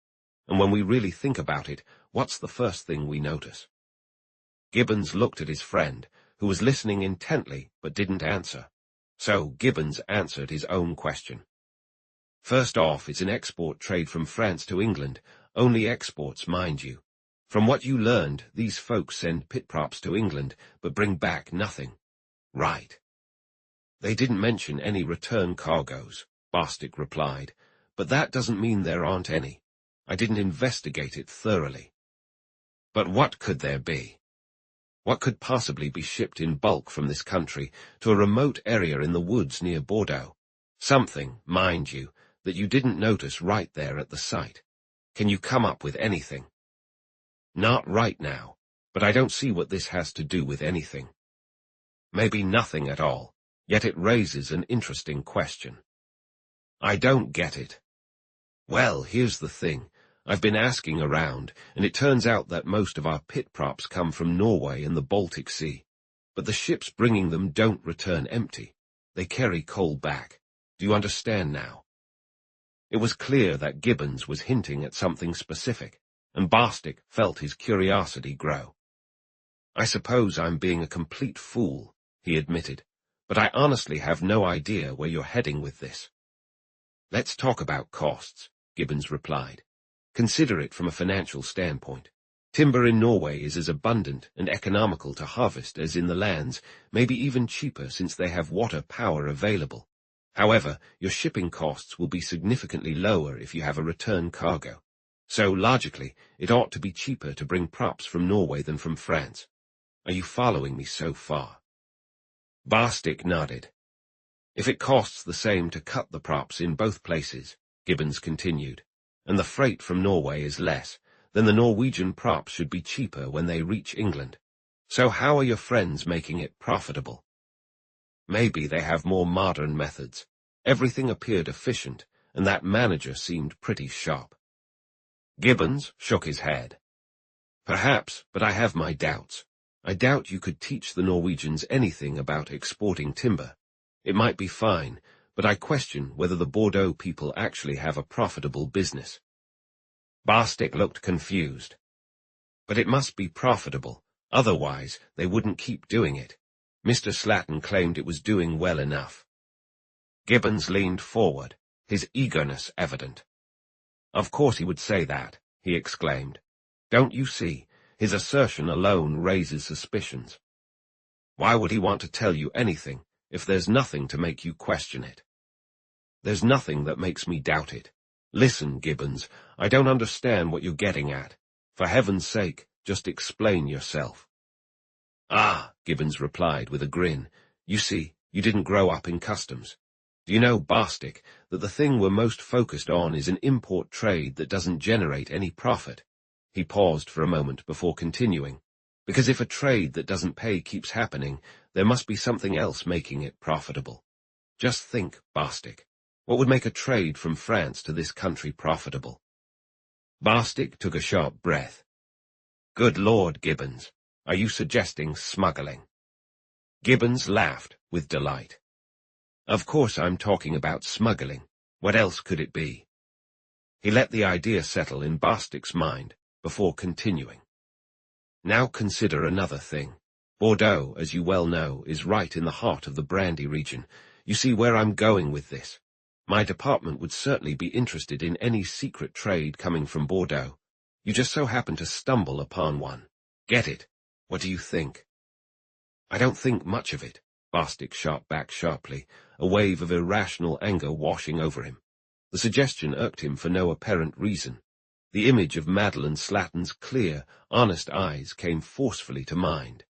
Speaker 1: And when we really think about it, what's the first thing we notice?" Gibbons looked at his friend, who was listening intently but didn't answer. So Gibbons answered his own question. "First off, it's an export trade from France to England, only exports, mind you. From what you learned, these folks send pit props to England, but bring back nothing." "Right." "They didn't mention any return cargoes," Barstick replied, "but that doesn't mean there aren't any. I didn't investigate it thoroughly." "But what could there be? What could possibly be shipped in bulk from this country to a remote area in the woods near Bordeaux? Something, mind you, that you didn't notice right there at the site. Can you come up with anything?" "Not right now, but I don't see what this has to do with anything." "Maybe nothing at all, yet it raises an interesting question." "I don't get it." "Well, here's the thing. I've been asking around, and it turns out that most of our pit props come from Norway and the Baltic Sea. But the ships bringing them don't return empty. They carry coal back. Do you understand now?" It was clear that Gibbons was hinting at something specific, and Barstick felt his curiosity grow. "I suppose I'm being a complete fool," he admitted, "but I honestly have no idea where you're heading with this." "Let's talk about costs," Gibbons replied. "Consider it from a financial standpoint. Timber in Norway is as abundant and economical to harvest as in the lands, maybe even cheaper since they have water power available. However, your shipping costs will be significantly lower if you have a return cargo. So, logically, it ought to be cheaper to bring props from Norway than from France. Are you following me so far?" Barstick nodded. "If it costs the same to cut the props in both places," Gibbons continued, "and the freight from Norway is less, then the Norwegian props should be cheaper when they reach England. So how are your friends making it profitable?" "Maybe they have more modern methods. Everything appeared efficient, and that manager seemed pretty sharp." Gibbons shook his head. "Perhaps, but I have my doubts. I doubt you could teach the Norwegians anything about exporting timber. It might be fine, but I question whether the Bordeaux people actually have a profitable business." Barstick looked confused. "But it must be profitable, otherwise they wouldn't keep doing it. Mr. Slatton claimed it was doing well enough." Gibbons leaned forward, his eagerness evident. "Of course he would say that," he exclaimed. "Don't you see, his assertion alone raises suspicions. Why would he want to tell you anything if there's nothing to make you question it?" "There's nothing that makes me doubt it. Listen, Gibbons, I don't understand what you're getting at. For heaven's sake, just explain yourself." "Ah," Gibbons replied with a grin, "you see, you didn't grow up in customs. Do you know, Barstick, that the thing we're most focused on is an import trade that doesn't generate any profit?" He paused for a moment before continuing. "Because if a trade that doesn't pay keeps happening, there must be something else making it profitable. Just think, Barstick, what would make a trade from France to this country profitable?" Barstick took a sharp breath. "Good Lord, Gibbons, are you suggesting smuggling?" Gibbons laughed with delight. "Of course I'm talking about smuggling. What else could it be?" He let the idea settle in Barstick's mind before continuing. "Now consider another thing. Bordeaux, as you well know, is right in the heart of the brandy region. You see where I'm going with this. My department would certainly be interested in any secret trade coming from Bordeaux. You just so happen to stumble upon one. Get it? What do you think?" I don't think much of it, Barstick shot back sharply, a wave of irrational anger washing over him. The suggestion irked him for no apparent reason. The image of Madeline Slatten's clear, honest eyes came forcefully to mind.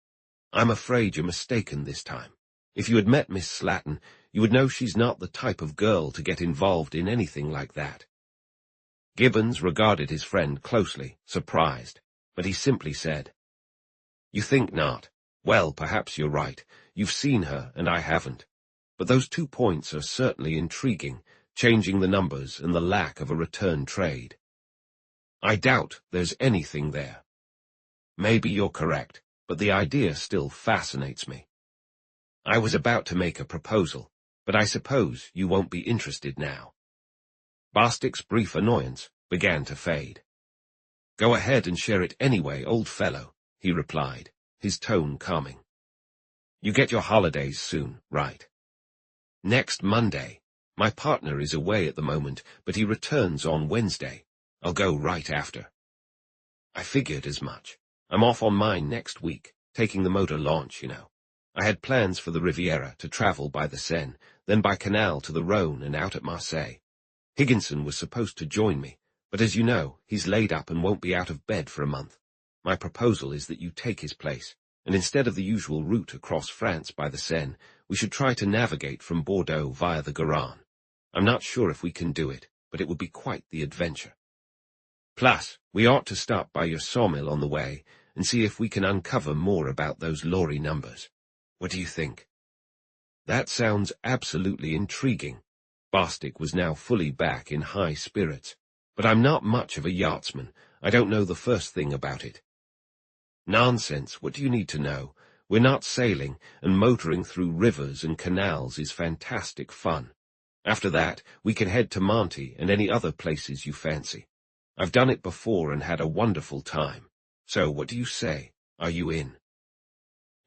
Speaker 1: I'm afraid you're mistaken this time. If you had met Miss Slatten, you would know she's not the type of girl to get involved in anything like that. Gibbons regarded his friend closely, surprised, but he simply said, You think not? Well, perhaps you're right. You've seen her, and I haven't. But those 2 points are certainly intriguing, changing the numbers and the lack of a return trade. I doubt there's anything there. Maybe you're correct, but the idea still fascinates me. I was about to make a proposal, but I suppose you won't be interested now. Barstick's brief annoyance began to fade. Go ahead and share it anyway, old fellow, he replied, his tone calming. You get your holidays soon, right? Next Monday. My partner is away at the moment, but he returns on Wednesday. I'll go right after. I figured as much. I'm off on mine next week, taking the motor launch, you know. I had plans for the Riviera to travel by the Seine, then by canal to the Rhone and out at Marseille. Higginson was supposed to join me, but as you know, he's laid up and won't be out of bed for a month. My proposal is that you take his place, and instead of the usual route across France by the Seine, we should try to navigate from Bordeaux via the Garonne. I'm not sure if we can do it, but it would be quite the adventure. Plus, we ought to stop by your sawmill on the way and see if we can uncover more about those lorry numbers. What do you think? That sounds absolutely intriguing. Barstick was now fully back in high spirits. But I'm not much of a yachtsman. I don't know the first thing about it. Nonsense, what do you need to know? We're not sailing, and motoring through rivers and canals is fantastic fun. After that, we can head to Monte and any other places you fancy. I've done it before and had a wonderful time. So, what do you say? Are you in?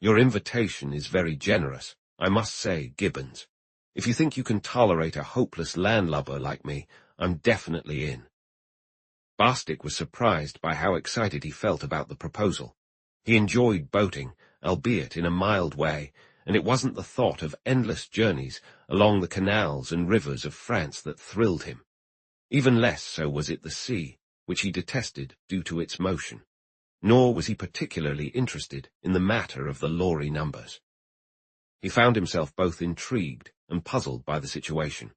Speaker 1: Your invitation is very generous, I must say, Gibbons. If you think you can tolerate a hopeless landlubber like me, I'm definitely in. Barstick was surprised by how excited he felt about the proposal. He enjoyed boating, albeit in a mild way, and it wasn't the thought of endless journeys along the canals and rivers of France that thrilled him. Even less so was it the sea, which he detested due to its motion. Nor was he particularly interested in the matter of the lorry numbers. He found himself both intrigued and puzzled by the situation.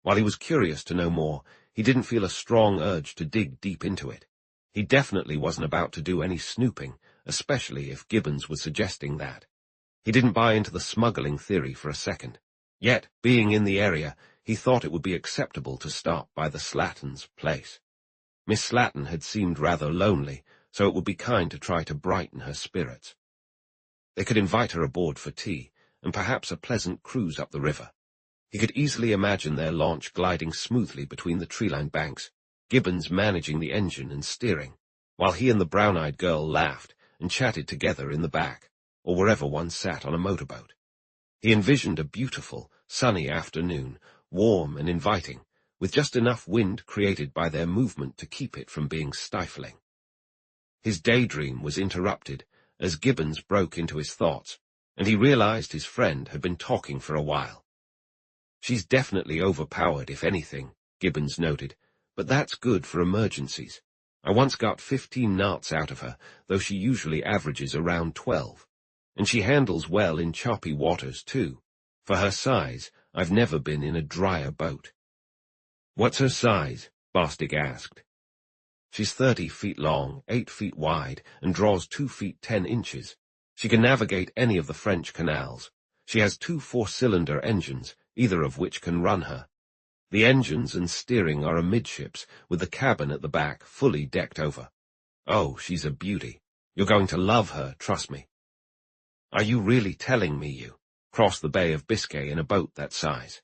Speaker 1: While he was curious to know more, he didn't feel a strong urge to dig deep into it. He definitely wasn't about to do any snooping, especially if Gibbons was suggesting that. He didn't buy into the smuggling theory for a second. Yet, being in the area, he thought it would be acceptable to stop by the Slattens' place. Miss Slatten had seemed rather lonely, so it would be kind to try to brighten her spirits. They could invite her aboard for tea, and perhaps a pleasant cruise up the river. He could easily imagine their launch gliding smoothly between the tree-lined banks, Gibbons managing the engine and steering, while he and the brown-eyed girl laughed and chatted together in the back, or wherever one sat on a motorboat. He envisioned a beautiful, sunny afternoon, warm and inviting, with just enough wind created by their movement to keep it from being stifling. His daydream was interrupted as Gibbons broke into his thoughts, and he realized his friend had been talking for a while. She's definitely overpowered, if anything, Gibbons noted, but that's good for emergencies. I once got 15 knots out of her, though she usually averages around 12. And she handles well in choppy waters, too. For her size, I've never been in a drier boat. What's her size? Barstick asked. She's 30 feet long, 8 feet wide, and draws 2 feet 10 inches. She can navigate any of the French canals. She has 2 4-cylinder engines, either of which can run her. The engines and steering are amidships, with the cabin at the back fully decked over. Oh, she's a beauty. You're going to love her, trust me. Are you really telling me you cross the Bay of Biscay in a boat that size?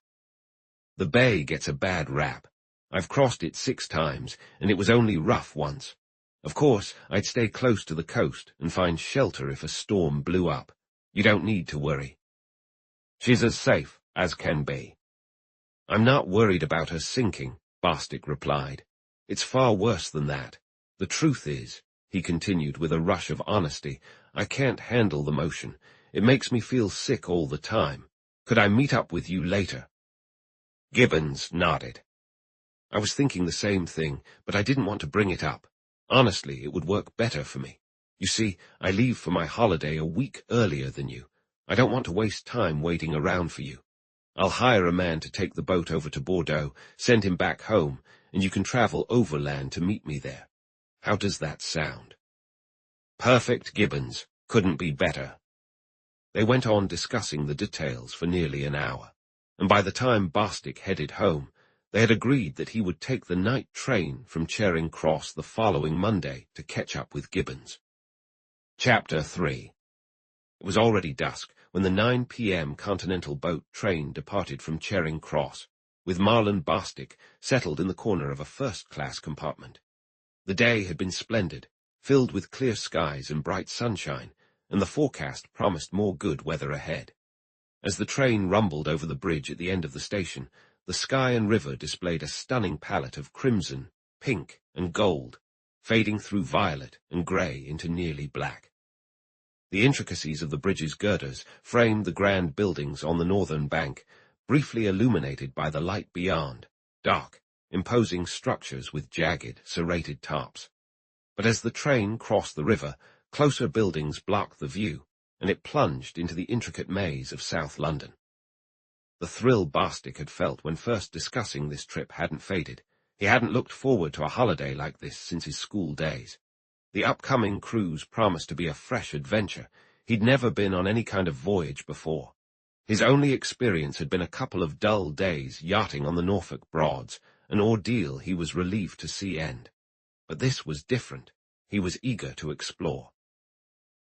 Speaker 1: The bay gets a bad rap. I've crossed it 6 times, and it was only rough once. Of course, I'd stay close to the coast and find shelter if a storm blew up. You don't need to worry. She's as safe as can be. I'm not worried about her sinking, Barstick replied. It's far worse than that. The truth is, he continued with a rush of honesty, I can't handle the motion. It makes me feel sick all the time. Could I meet up with you later?" Gibbons nodded. "I was thinking the same thing, but I didn't want to bring it up. Honestly, it would work better for me. You see, I leave for my holiday a week earlier than you. I don't want to waste time waiting around for you. I'll hire a man to take the boat over to Bordeaux, send him back home, and you can travel overland to meet me there. How does that sound?" "Perfect, Gibbons. Couldn't be better." They went on discussing the details for nearly an hour, and by the time Bostic headed home, they had agreed that he would take the night train from Charing Cross the following Monday to catch up with Gibbons. Chapter 3. It was already dusk when the 9 p.m. Continental boat train departed from Charing Cross, with Marlon Bostic settled in the corner of a first-class compartment. The day had been splendid, filled with clear skies and bright sunshine, and the forecast promised more good weather ahead. As the train rumbled over the bridge at the end of the station, the sky and river displayed a stunning palette of crimson, pink, and gold, fading through violet and grey into nearly black. The intricacies of the bridge's girders framed the grand buildings on the northern bank, briefly illuminated by the light beyond, dark, imposing structures with jagged, serrated tops. But as the train crossed the river, closer buildings blocked the view, and it plunged into the intricate maze of South London. The thrill Bostic had felt when first discussing this trip hadn't faded. He hadn't looked forward to a holiday like this since his school days. The upcoming cruise promised to be a fresh adventure. He'd never been on any kind of voyage before. His only experience had been a couple of dull days yachting on the Norfolk Broads, an ordeal he was relieved to see end. But this was different. He was eager to explore.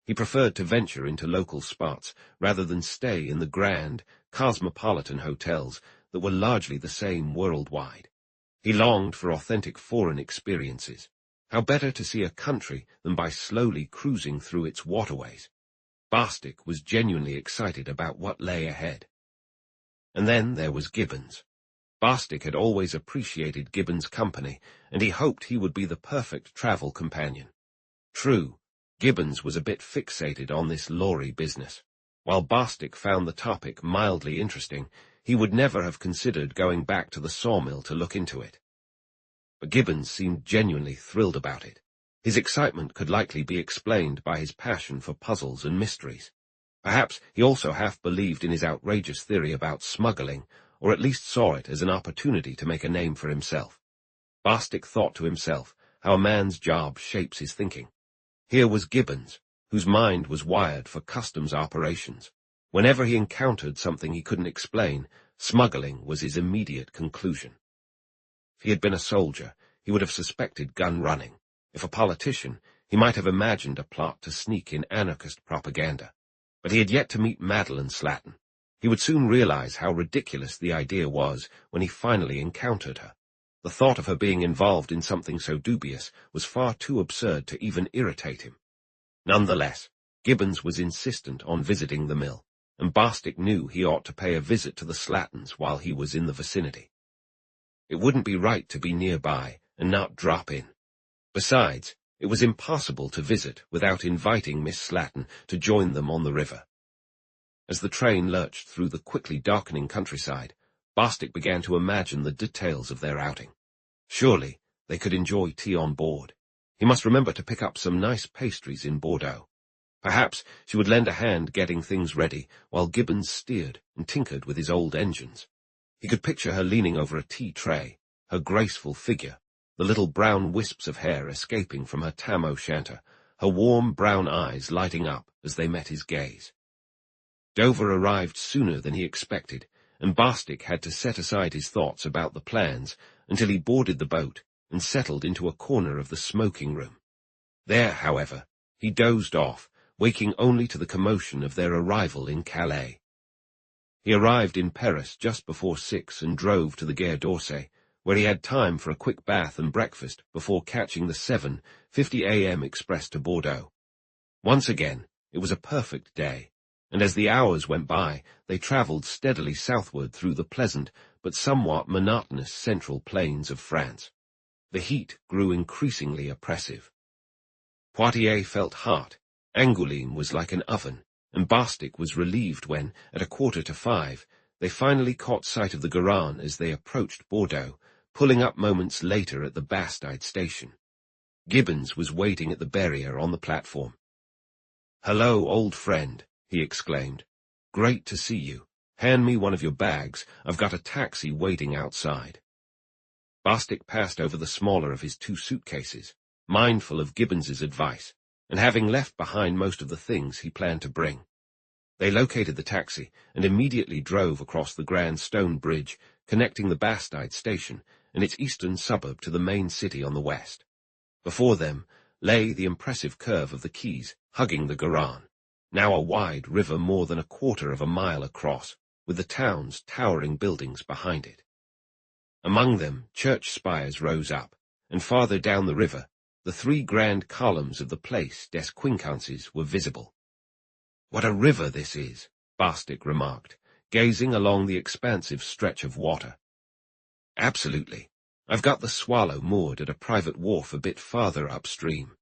Speaker 1: He preferred to venture into local spots rather than stay in the grand, cosmopolitan hotels that were largely the same worldwide. He longed for authentic foreign experiences. How better to see a country than by slowly cruising through its waterways? Bostic was genuinely excited about what lay ahead. And then there was Gibbons. Bostic had always appreciated Gibbons' company, and he hoped he would be the perfect travel companion. True, Gibbons was a bit fixated on this lorry business. While Bostic found the topic mildly interesting, he would never have considered going back to the sawmill to look into it. But Gibbons seemed genuinely thrilled about it. His excitement could likely be explained by his passion for puzzles and mysteries. Perhaps he also half believed in his outrageous theory about smuggling, or at least saw it as an opportunity to make a name for himself. Bostic thought to himself how a man's job shapes his thinking. Here was Gibbons, whose mind was wired for customs operations. Whenever he encountered something he couldn't explain, smuggling was his immediate conclusion. If he had been a soldier, he would have suspected gun running. If a politician, he might have imagined a plot to sneak in anarchist propaganda. But he had yet to meet Madeline Slatton. He would soon realize how ridiculous the idea was when he finally encountered her. The thought of her being involved in something so dubious was far too absurd to even irritate him. Nonetheless, Gibbons was insistent on visiting the mill, and Bostic knew he ought to pay a visit to the Slattons while he was in the vicinity. It wouldn't be right to be nearby and not drop in. Besides, it was impossible to visit without inviting Miss Slatton to join them on the river. As the train lurched through the quickly darkening countryside, Bostic began to imagine the details of their outing. Surely they could enjoy tea on board. He must remember to pick up some nice pastries in Bordeaux. Perhaps she would lend a hand getting things ready while Gibbons steered and tinkered with his old engines. He could picture her leaning over a tea tray, her graceful figure, the little brown wisps of hair escaping from her tam o' shanter, her warm brown eyes lighting up as they met his gaze. Dover arrived sooner than he expected, and Bostic had to set aside his thoughts about the plans until he boarded the boat and settled into a corner of the smoking room. There, however, he dozed off, waking only to the commotion of their arrival in Calais. He arrived in Paris just before 6 and drove to the Gare d'Orsay, where he had time for a quick bath and breakfast before catching the 7:50 a.m. express to Bordeaux. Once again, it was a perfect day, and as the hours went by, they travelled steadily southward through the pleasant but somewhat monotonous central plains of France. The heat grew increasingly oppressive. Poitiers felt hot, Angoulême was like an oven, and Barstick was relieved when, at 4:45, they finally caught sight of the Garan as they approached Bordeaux, pulling up moments later at the Bastide station. Gibbons was waiting at the barrier on the platform. "Hello, old friend," he exclaimed. "Great to see you. Hand me one of your bags. I've got a taxi waiting outside." Barstick passed over the smaller of his 2 suitcases, mindful of Gibbons's advice, and having left behind most of the things he planned to bring. They located the taxi and immediately drove across the grand stone bridge connecting the Bastide station and its eastern suburb to the main city on the west. Before them lay the impressive curve of the quays, hugging the Garonne, now a wide river more than 1/4 of a mile across, with the town's towering buildings behind it. Among them, church spires rose up, and farther down the river, the 3 grand columns of the place des Quincances were visible. "What a river this is," Barstick remarked, gazing along the expansive stretch of water. "Absolutely. I've got the Swallow moored at a private wharf a bit farther upstream.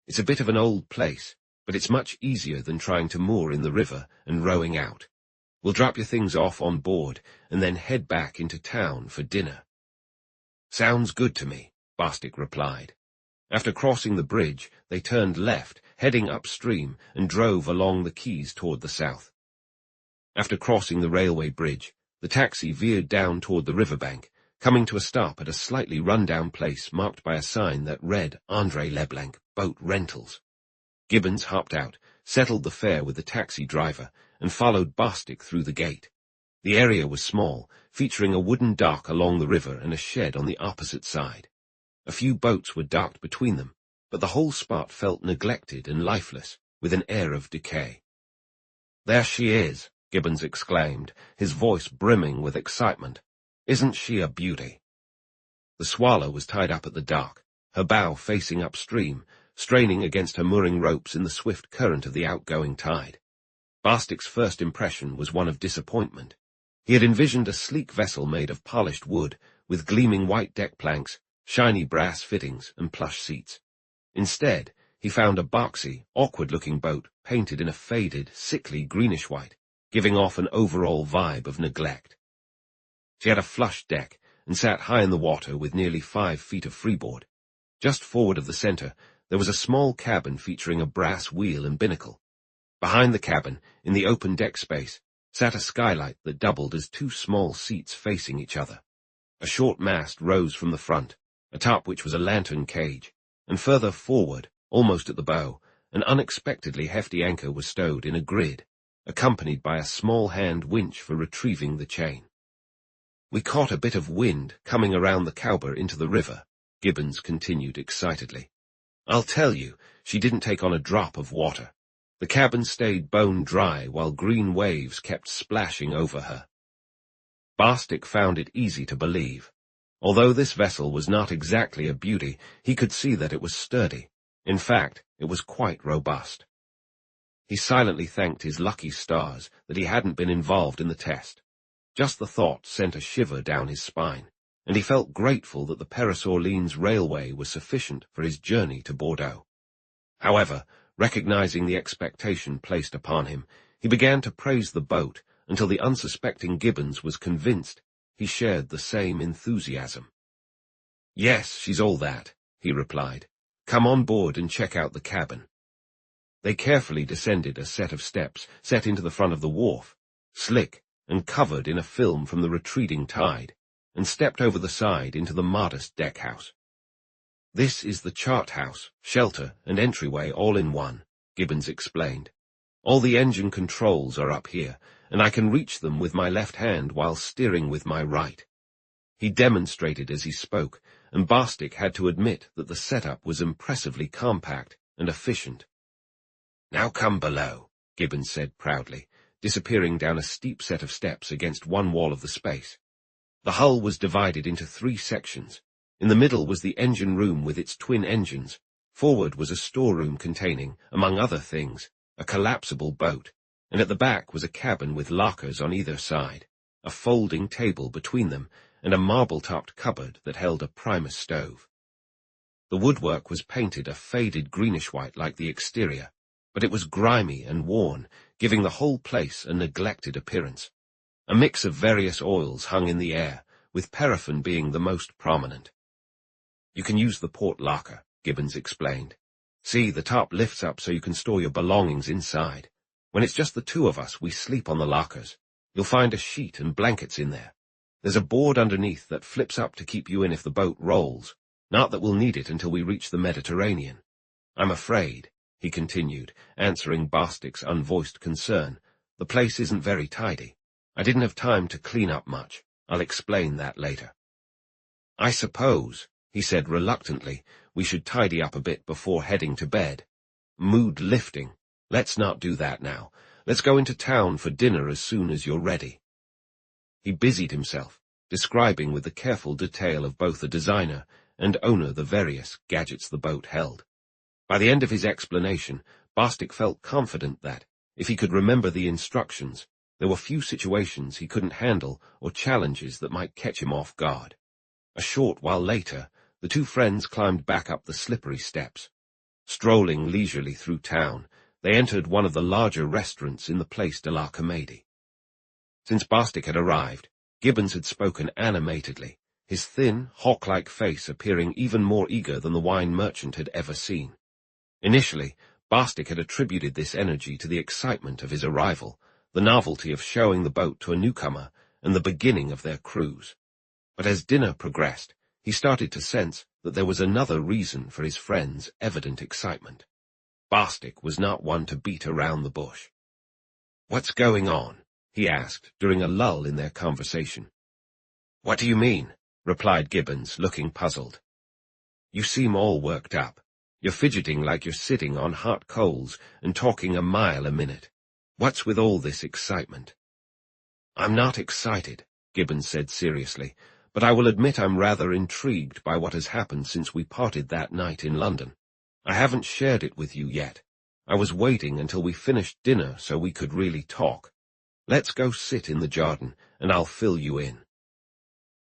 Speaker 1: It's a bit of an old place, but it's much easier than trying to moor in the river and rowing out. We'll drop your things off on board and then head back into town for dinner." "Sounds good to me," Barstick replied. After crossing the bridge, they turned left, heading upstream, and drove along the quays toward the south. After crossing the railway bridge, the taxi veered down toward the riverbank, coming to a stop at a slightly run-down place marked by a sign that read André Leblanc Boat Rentals. Gibbons hopped out, settled the fare with the taxi driver, and followed Barstick through the gate. The area was small, featuring a wooden dock along the river and a shed on the opposite side. A few boats were docked between them, but the whole spot felt neglected and lifeless, with an air of decay. "There she is," Gibbons exclaimed, his voice brimming with excitement. "Isn't she a beauty?" The Swallow was tied up at the dock, her bow facing upstream, straining against her mooring ropes in the swift current of the outgoing tide. Barstick's first impression was one of disappointment. He had envisioned a sleek vessel made of polished wood, with gleaming white deck planks, shiny brass fittings, and plush seats. Instead, he found a boxy, awkward-looking boat painted in a faded, sickly greenish-white, giving off an overall vibe of neglect. She had a flush deck and sat high in the water with nearly 5 feet of freeboard. Just forward of the center, there was a small cabin featuring a brass wheel and binnacle. Behind the cabin, in the open deck space, sat a skylight that doubled as 2 small seats facing each other. A short mast rose from the front, atop which was a lantern cage, and further forward, almost at the bow, an unexpectedly hefty anchor was stowed in a grid, accompanied by a small-hand winch for retrieving the chain. "We caught a bit of wind coming around the Cowber into the river," Gibbons continued excitedly. "I'll tell you, she didn't take on a drop of water. The cabin stayed bone dry while green waves kept splashing over her." Barstick found it easy to believe. Although this vessel was not exactly a beauty, he could see that it was sturdy. In fact, it was quite robust. He silently thanked his lucky stars that he hadn't been involved in the test. Just the thought sent a shiver down his spine, and he felt grateful that the Paris-Orleans railway was sufficient for his journey to Bordeaux. However, recognizing the expectation placed upon him, he began to praise the boat until the unsuspecting Gibbons was convinced he shared the same enthusiasm. "Yes, she's all that," he replied. "Come on board and check out the cabin." They carefully descended a set of steps set into the front of the wharf, slick and covered in a film from the retreating tide, and stepped over the side into the modest deck-house. "This is the chart house, shelter, and entryway all in one," Gibbons explained. "All the engine controls are up here, and I can reach them with my left hand while steering with my right." He demonstrated as he spoke, and Barstick had to admit that the setup was impressively compact and efficient. "Now come below," Gibbons said proudly, disappearing down a steep set of steps against one wall of the space. The hull was divided into 3 sections. In the middle was the engine room with its twin engines. Forward was a storeroom containing, among other things, a collapsible boat, and at the back was a cabin with lockers on either side, a folding table between them, and a marble-topped cupboard that held a Primus stove. The woodwork was painted a faded greenish-white like the exterior, but it was grimy and worn, giving the whole place a neglected appearance. A mix of various oils hung in the air, with paraffin being the most prominent. "You can use the port locker," Gibbons explained. "See, the top lifts up so you can store your belongings inside. When it's just the two of us, we sleep on the lockers. You'll find a sheet and blankets in there. There's a board underneath that flips up to keep you in if the boat rolls. Not that we'll need it until we reach the Mediterranean. I'm afraid," he continued, answering Bostic's unvoiced concern, "the place isn't very tidy. I didn't have time to clean up much. I'll explain that later." "I suppose," he said reluctantly, "we should tidy up a bit before heading to bed. Mood lifting. Let's not do that now. Let's go into town for dinner as soon as you're ready." He busied himself, describing with the careful detail of both the designer and owner the various gadgets the boat held. By the end of his explanation, Bostic felt confident that, if he could remember the instructions, there were few situations he couldn't handle or challenges that might catch him off guard. A short while later, the two friends climbed back up the slippery steps. Strolling leisurely through town, they entered one of the larger restaurants in the Place de la Comédie. Since Bostic had arrived, Gibbons had spoken animatedly, his thin, hawk-like face appearing even more eager than the wine merchant had ever seen. Initially, Bostic had attributed this energy to the excitement of his arrival, the novelty of showing the boat to a newcomer, and the beginning of their cruise. But as dinner progressed, he started to sense that there was another reason for his friend's evident excitement. Bostic was not one to beat around the bush. "What's going on?" he asked during a lull in their conversation. "What do you mean?" replied Gibbons, looking puzzled. "You seem all worked up. You're fidgeting like you're sitting on hot coals and talking a mile a minute. What's with all this excitement?" "I'm not excited," Gibbons said seriously, "but I will admit I'm rather intrigued by what has happened since we parted that night in London. I haven't shared it with you yet. I was waiting until we finished dinner so we could really talk. Let's go sit in the garden, and I'll fill you in."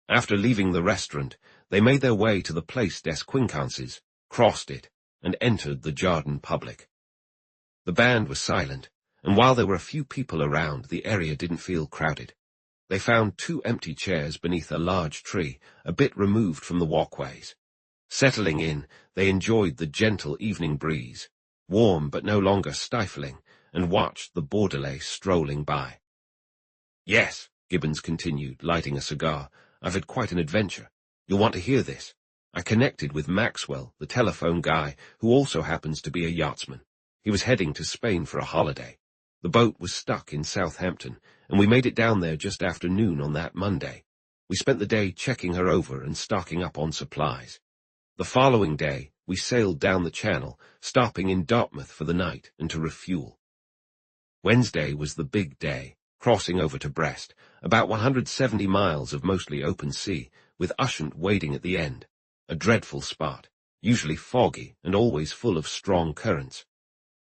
Speaker 1: After leaving the restaurant, they made their way to the Place des Quinconces, crossed it, and entered the Jardin public. The band was silent, and while there were a few people around, the area didn't feel crowded. They found 2 empty chairs beneath a large tree, a bit removed from the walkways. Settling in, they enjoyed the gentle evening breeze, warm but no longer stifling, and watched the Bordelais strolling by. "Yes," Gibbons continued, lighting a cigar, "I've had quite an adventure. You'll want to hear this. I connected with Maxwell, the telephone guy, who also happens to be a yachtsman. He was heading to Spain for a holiday. The boat was stuck in Southampton, and we made it down there just after noon on that Monday. We spent the day checking her over and stocking up on supplies. The following day, we sailed down the channel, stopping in Dartmouth for the night and to refuel. Wednesday was the big day, crossing over to Brest, about 170 miles of mostly open sea, with Ushant wading at the end, a dreadful spot, usually foggy and always full of strong currents.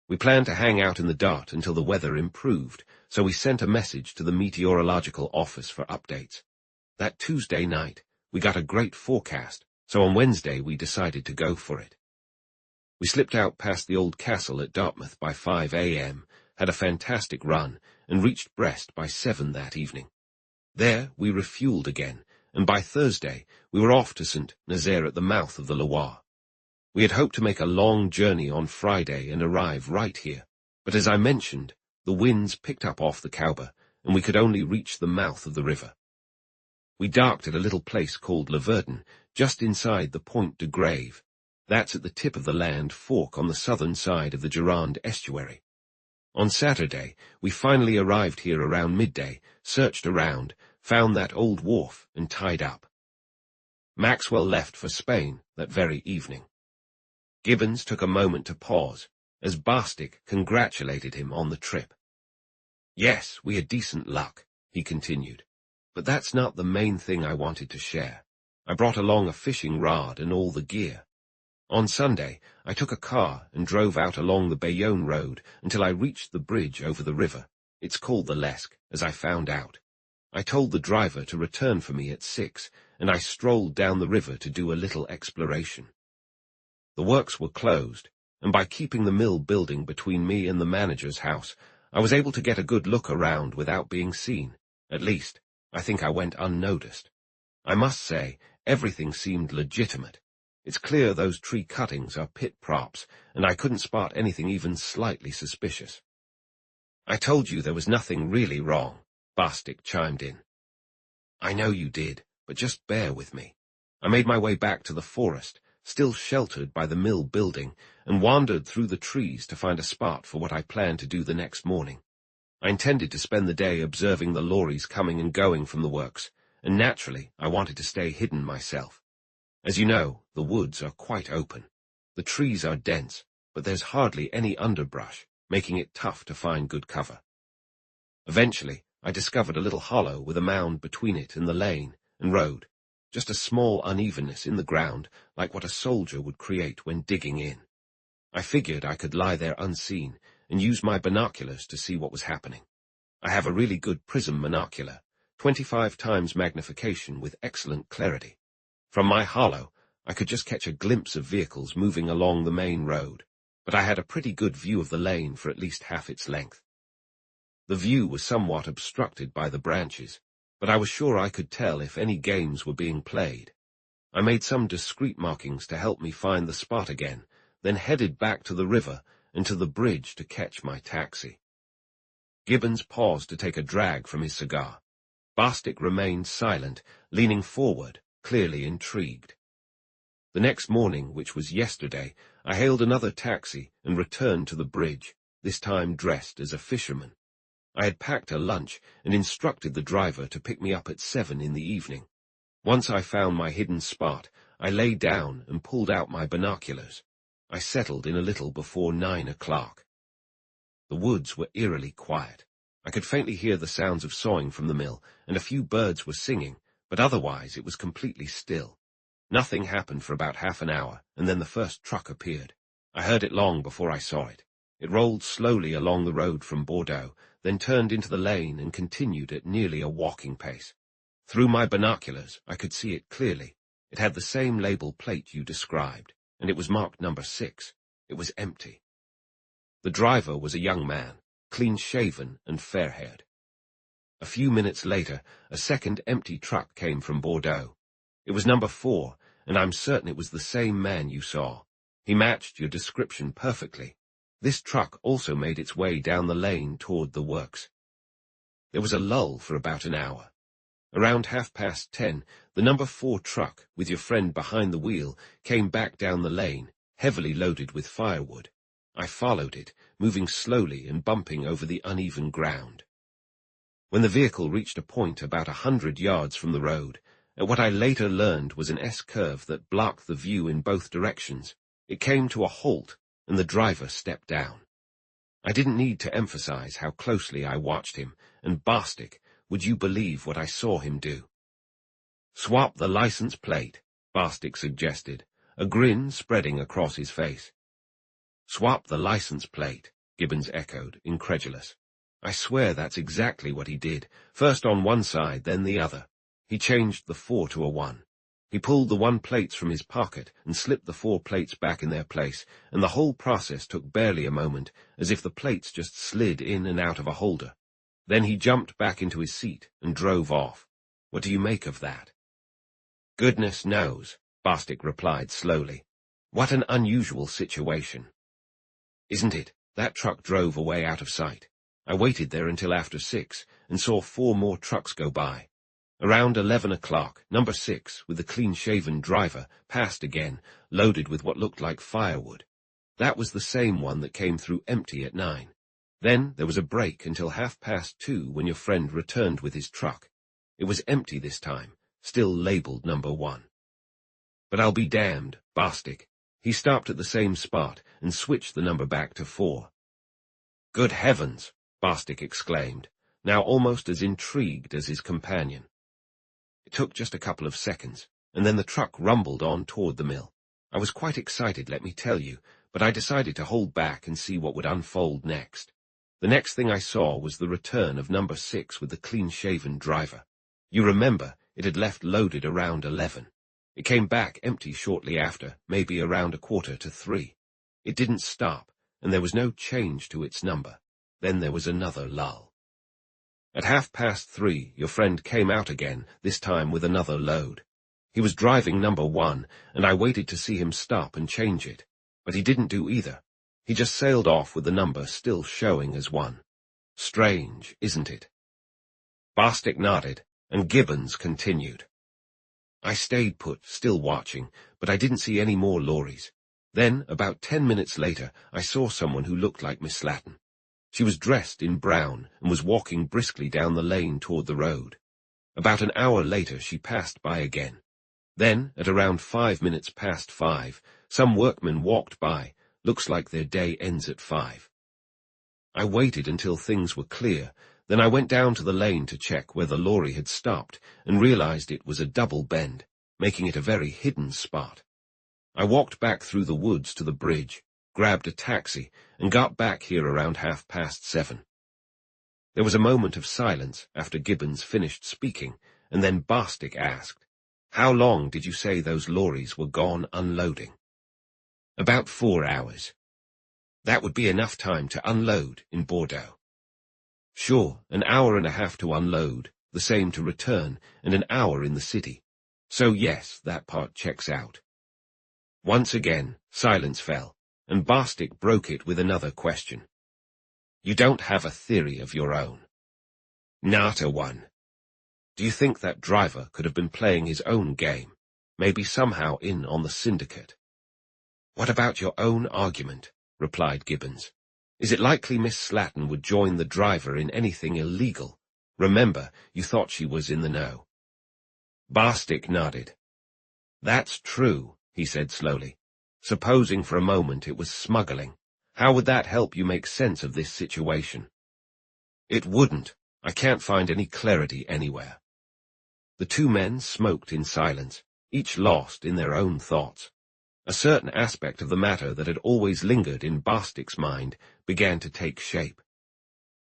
Speaker 1: We planned to hang out in the Dart until the weather improved, so we sent a message to the meteorological office for updates. That Tuesday night, we got a great forecast, so on Wednesday we decided to go for it. We slipped out past the old castle at Dartmouth by 5 a.m., had a fantastic run, and reached Brest by 7 that evening. There we refueled again, and by Thursday we were off to St. Nazaire at the mouth of the Loire. We had hoped to make a long journey on Friday and arrive right here, but as I mentioned, the winds picked up off the Cauba, and we could only reach the mouth of the river. We docked at a little place called Le Verdun, just inside the Point de Grave. That's at the tip of the land fork on the southern side of the Gironde estuary. On Saturday, we finally arrived here around midday, searched around, found that old wharf, and tied up. Maxwell left for Spain that very evening. Gibbons took a moment to pause, as Bostic congratulated him on the trip. "Yes, we had decent luck," he continued, "but that's not the main thing I wanted to share. I brought along a fishing rod and all the gear. On Sunday, I took a car and drove out along the Bayonne road until I reached the bridge over the river. It's called the Lesque, as I found out. I told the driver to return for me at 6, and I strolled down the river to do a little exploration. The works were closed, and by keeping the mill building between me and the manager's house, I was able to get a good look around without being seen. At least, I think I went unnoticed. I must say, everything seemed legitimate. It's clear those tree cuttings are pit props, and I couldn't spot anything even slightly suspicious. I told you there was nothing really wrong, Bostic chimed in. I know you did, but just bear with me. I made my way back to the forest, still sheltered by the mill building, and wandered through the trees to find a spot for what I planned to do the next morning. I intended to spend the day observing the lorries coming and going from the works, and naturally I wanted to stay hidden myself. As you know, the woods are quite open. The trees are dense, but there's hardly any underbrush, making it tough to find good cover. Eventually, I discovered a little hollow with a mound between it and the lane and road, just a small unevenness in the ground like what a soldier would create when digging in. I figured I could lie there unseen and use my binoculars to see what was happening. I have a really good prism monocular, 25 times magnification with excellent clarity. From my hollow, I could just catch a glimpse of vehicles moving along the main road, but I had a pretty good view of the lane for at least half its length. The view was somewhat obstructed by the branches, but I was sure I could tell if any games were being played. I made some discreet markings to help me find the spot again, then headed back to the river and to the bridge to catch my taxi. Gibbons paused to take a drag from his cigar. Bostic remained silent, leaning forward, clearly intrigued. The next morning, which was yesterday, I hailed another taxi and returned to the bridge, this time dressed as a fisherman. I had packed a lunch and instructed the driver to pick me up at 7 in the evening. Once I found my hidden spot, I lay down and pulled out my binoculars. I settled in a little before 9 o'clock. The woods were eerily quiet. I could faintly hear the sounds of sawing from the mill, and a few birds were singing, but otherwise it was completely still. Nothing happened for about half an hour, and then the first truck appeared. I heard it long before I saw it. It rolled slowly along the road from Bordeaux, then turned into the lane and continued at nearly a walking pace. Through my binoculars, I could see it clearly. It had the same label plate you described, and it was marked number 6. It was empty. The driver was a young man, clean-shaven and fair-haired. A few minutes later, a second empty truck came from Bordeaux. It was number 4, and I'm certain it was the same man you saw. He matched your description perfectly. This truck also made its way down the lane toward the works. There was a lull for about an hour. Around 10:30, the number 4 truck, with your friend behind the wheel, came back down the lane, heavily loaded with firewood. I followed it, moving slowly and bumping over the uneven ground. When the vehicle reached a point about 100 yards from the road, at what I later learned was an S-curve that blocked the view in both directions, it came to a halt, and the driver stepped down. I didn't need to emphasize how closely I watched him, and Bostic, would you believe what I saw him do? Swap the license plate, Bostic suggested, a grin spreading across his face. Swap the license plate, Gibbons echoed, incredulous. I swear that's exactly what he did, first on one side, then the other. He changed the 4 to a 1. He pulled the 1 plates from his pocket and slipped the 4 plates back in their place, and the whole process took barely a moment, as if the plates just slid in and out of a holder. Then he jumped back into his seat and drove off. What do you make of that? Goodness knows, Bostic replied slowly. What an unusual situation. Isn't it? That truck drove away out of sight. I waited there until after 6 and saw 4 more trucks go by. Around 11 o'clock, number 6, with the clean-shaven driver, passed again, loaded with what looked like firewood. That was the same one that came through empty at 9. Then there was a break until 2:30 when your friend returned with his truck. It was empty this time, still labeled number 1. But I'll be damned, Bostic. He stopped at the same spot and switched the number back to 4. Good heavens, Bostic exclaimed, now almost as intrigued as his companion. It took just a couple of seconds, and then the truck rumbled on toward the mill. I was quite excited, let me tell you, but I decided to hold back and see what would unfold next. The next thing I saw was the return of number 6 with the clean-shaven driver. You remember, it had left loaded around 11. It came back empty shortly after, maybe around 2:45. It didn't stop, and there was no change to its number. Then there was another lull. At 3:30, your friend came out again, this time with another load. He was driving number 1, and I waited to see him stop and change it. But he didn't do either. He just sailed off with the number still showing as 1. Strange, isn't it? Bostic nodded, and Gibbons continued. I stayed put, still watching, but I didn't see any more lorries. Then, about 10 minutes later, I saw someone who looked like Miss Slatton. She was dressed in brown and was walking briskly down the lane toward the road. About an hour later, she passed by again. Then, at around 5 minutes past 5, some workmen walked by. Looks like their day ends at 5. I waited until things were clear. Then I went down to the lane to check where the lorry had stopped and realized it was a double bend, making it a very hidden spot. I walked back through the woods to the bridge, grabbed a taxi, and got back here around 7:30. There was a moment of silence after Gibbons finished speaking, and then Bostic asked, How long did you say those lorries were gone unloading? About 4 hours. That would be enough time to unload in Bordeaux. Sure, an hour and a half to unload, the same to return, and an hour in the city. So yes, that part checks out. Once again, silence fell, and Bostic broke it with another question. You don't have a theory of your own? Not a one. Do you think that driver could have been playing his own game, maybe somehow in on the syndicate? What about your own argument? Replied Gibbons. Is it likely Miss Slatton would join the driver in anything illegal? Remember, you thought she was in the know. Bostic nodded. That's true, he said slowly. Supposing for a moment it was smuggling, how would that help you make sense of this situation? It wouldn't. I can't find any clarity anywhere. The two men smoked in silence, each lost in their own thoughts. A certain aspect of the matter that had always lingered in Bostic's mind began to take shape.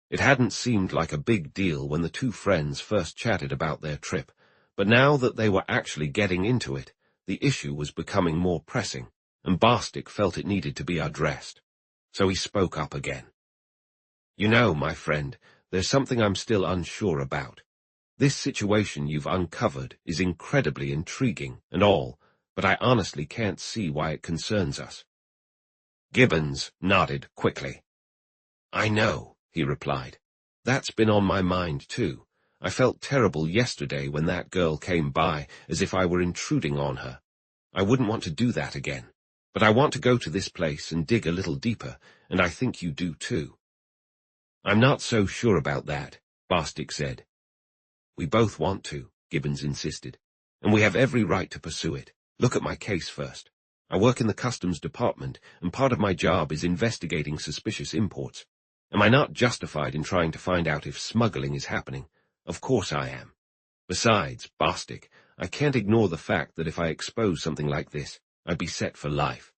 Speaker 1: It hadn't seemed like a big deal when the two friends first chatted about their trip, but now that they were actually getting into it, the issue was becoming more pressing, and Bostic felt it needed to be addressed. So he spoke up again. You know, my friend, there's something I'm still unsure about. This situation you've uncovered is incredibly intriguing and all, but I honestly can't see why it concerns us. Gibbons nodded quickly. I know, he replied. That's been on my mind too. I felt terrible yesterday when that girl came by, as if I were intruding on her. I wouldn't want to do that again. But I want to go to this place and dig a little deeper, and I think you do too. I'm not so sure about that, Bostic said. We both want to, Gibbons insisted, and we have every right to pursue it. Look at my case first. I work in the customs department, and part of my job is investigating suspicious imports. Am I not justified in trying to find out if smuggling is happening? Of course I am. Besides, Bostic, I can't ignore the fact that if I expose something like this, I'd be set for life.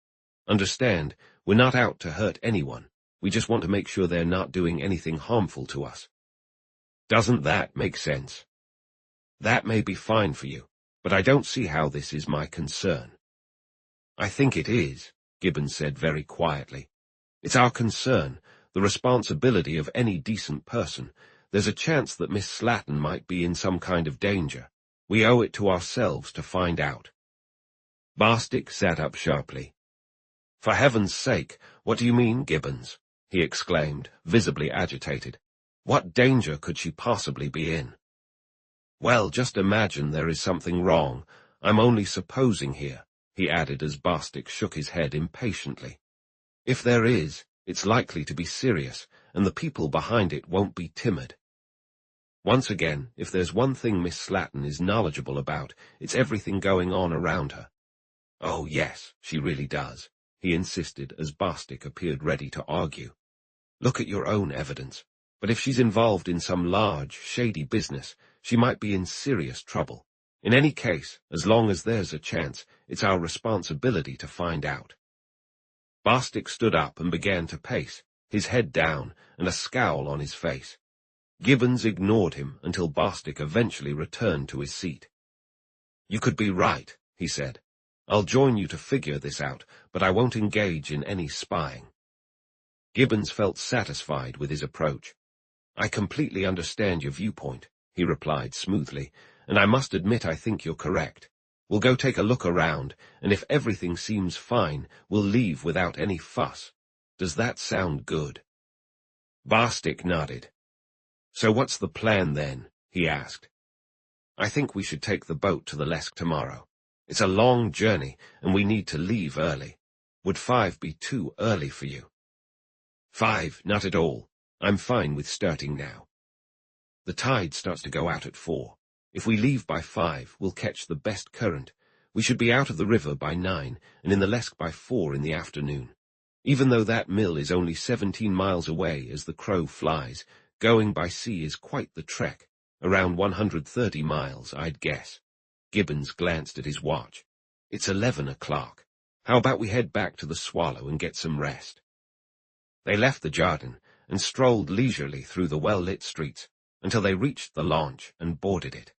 Speaker 1: Understand, we're not out to hurt anyone. We just want to make sure they're not doing anything harmful to us. Doesn't that make sense? That may be fine for you, but I don't see how this is my concern. I think it is, Gibbons said very quietly. It's our concern, the responsibility of any decent person. There's a chance that Miss Slatton might be in some kind of danger. We owe it to ourselves to find out. Bostic sat up sharply. For heaven's sake, what do you mean, Gibbons? He exclaimed, visibly agitated. What danger could she possibly be in? Well, just imagine there is something wrong. I'm only supposing here, he added as Bostic shook his head impatiently. If there is, it's likely to be serious, and the people behind it won't be timid. Once again, if there's one thing Miss Slatton is knowledgeable about, it's everything going on around her. Oh yes, she really does, he insisted as Bostic appeared ready to argue. Look at your own evidence. But if she's involved in some large, shady business, she might be in serious trouble. In any case, as long as there's a chance, it's our responsibility to find out. Bostic stood up and began to pace, his head down and a scowl on his face. Gibbons ignored him until Bostic eventually returned to his seat. You could be right, he said. I'll join you to figure this out, but I won't engage in any spying. Gibbons felt satisfied with his approach. "I completely understand your viewpoint," he replied smoothly, "and I must admit I think you're correct. We'll go take a look around, and if everything seems fine, we'll leave without any fuss. Does that sound good?" Barstick nodded. "So what's the plan then?" he asked. "I think we should take the boat to the Lesk tomorrow. It's a long journey, and we need to leave early. Would 5 be too early for you?" "5, not at all. I'm fine with starting now. The tide starts to go out at 4. If we leave by 5, we'll catch the best current. We should be out of the river by 9, and in the Lesk by 4 in the afternoon. Even though that mill is only 17 miles away as the crow flies, going by sea is quite the trek, around 130 miles, I'd guess." Gibbons glanced at his watch. "It's 11 o'clock. How about we head back to the Swallow and get some rest?" They left the Jardin and strolled leisurely through the well-lit streets until they reached the launch and boarded it.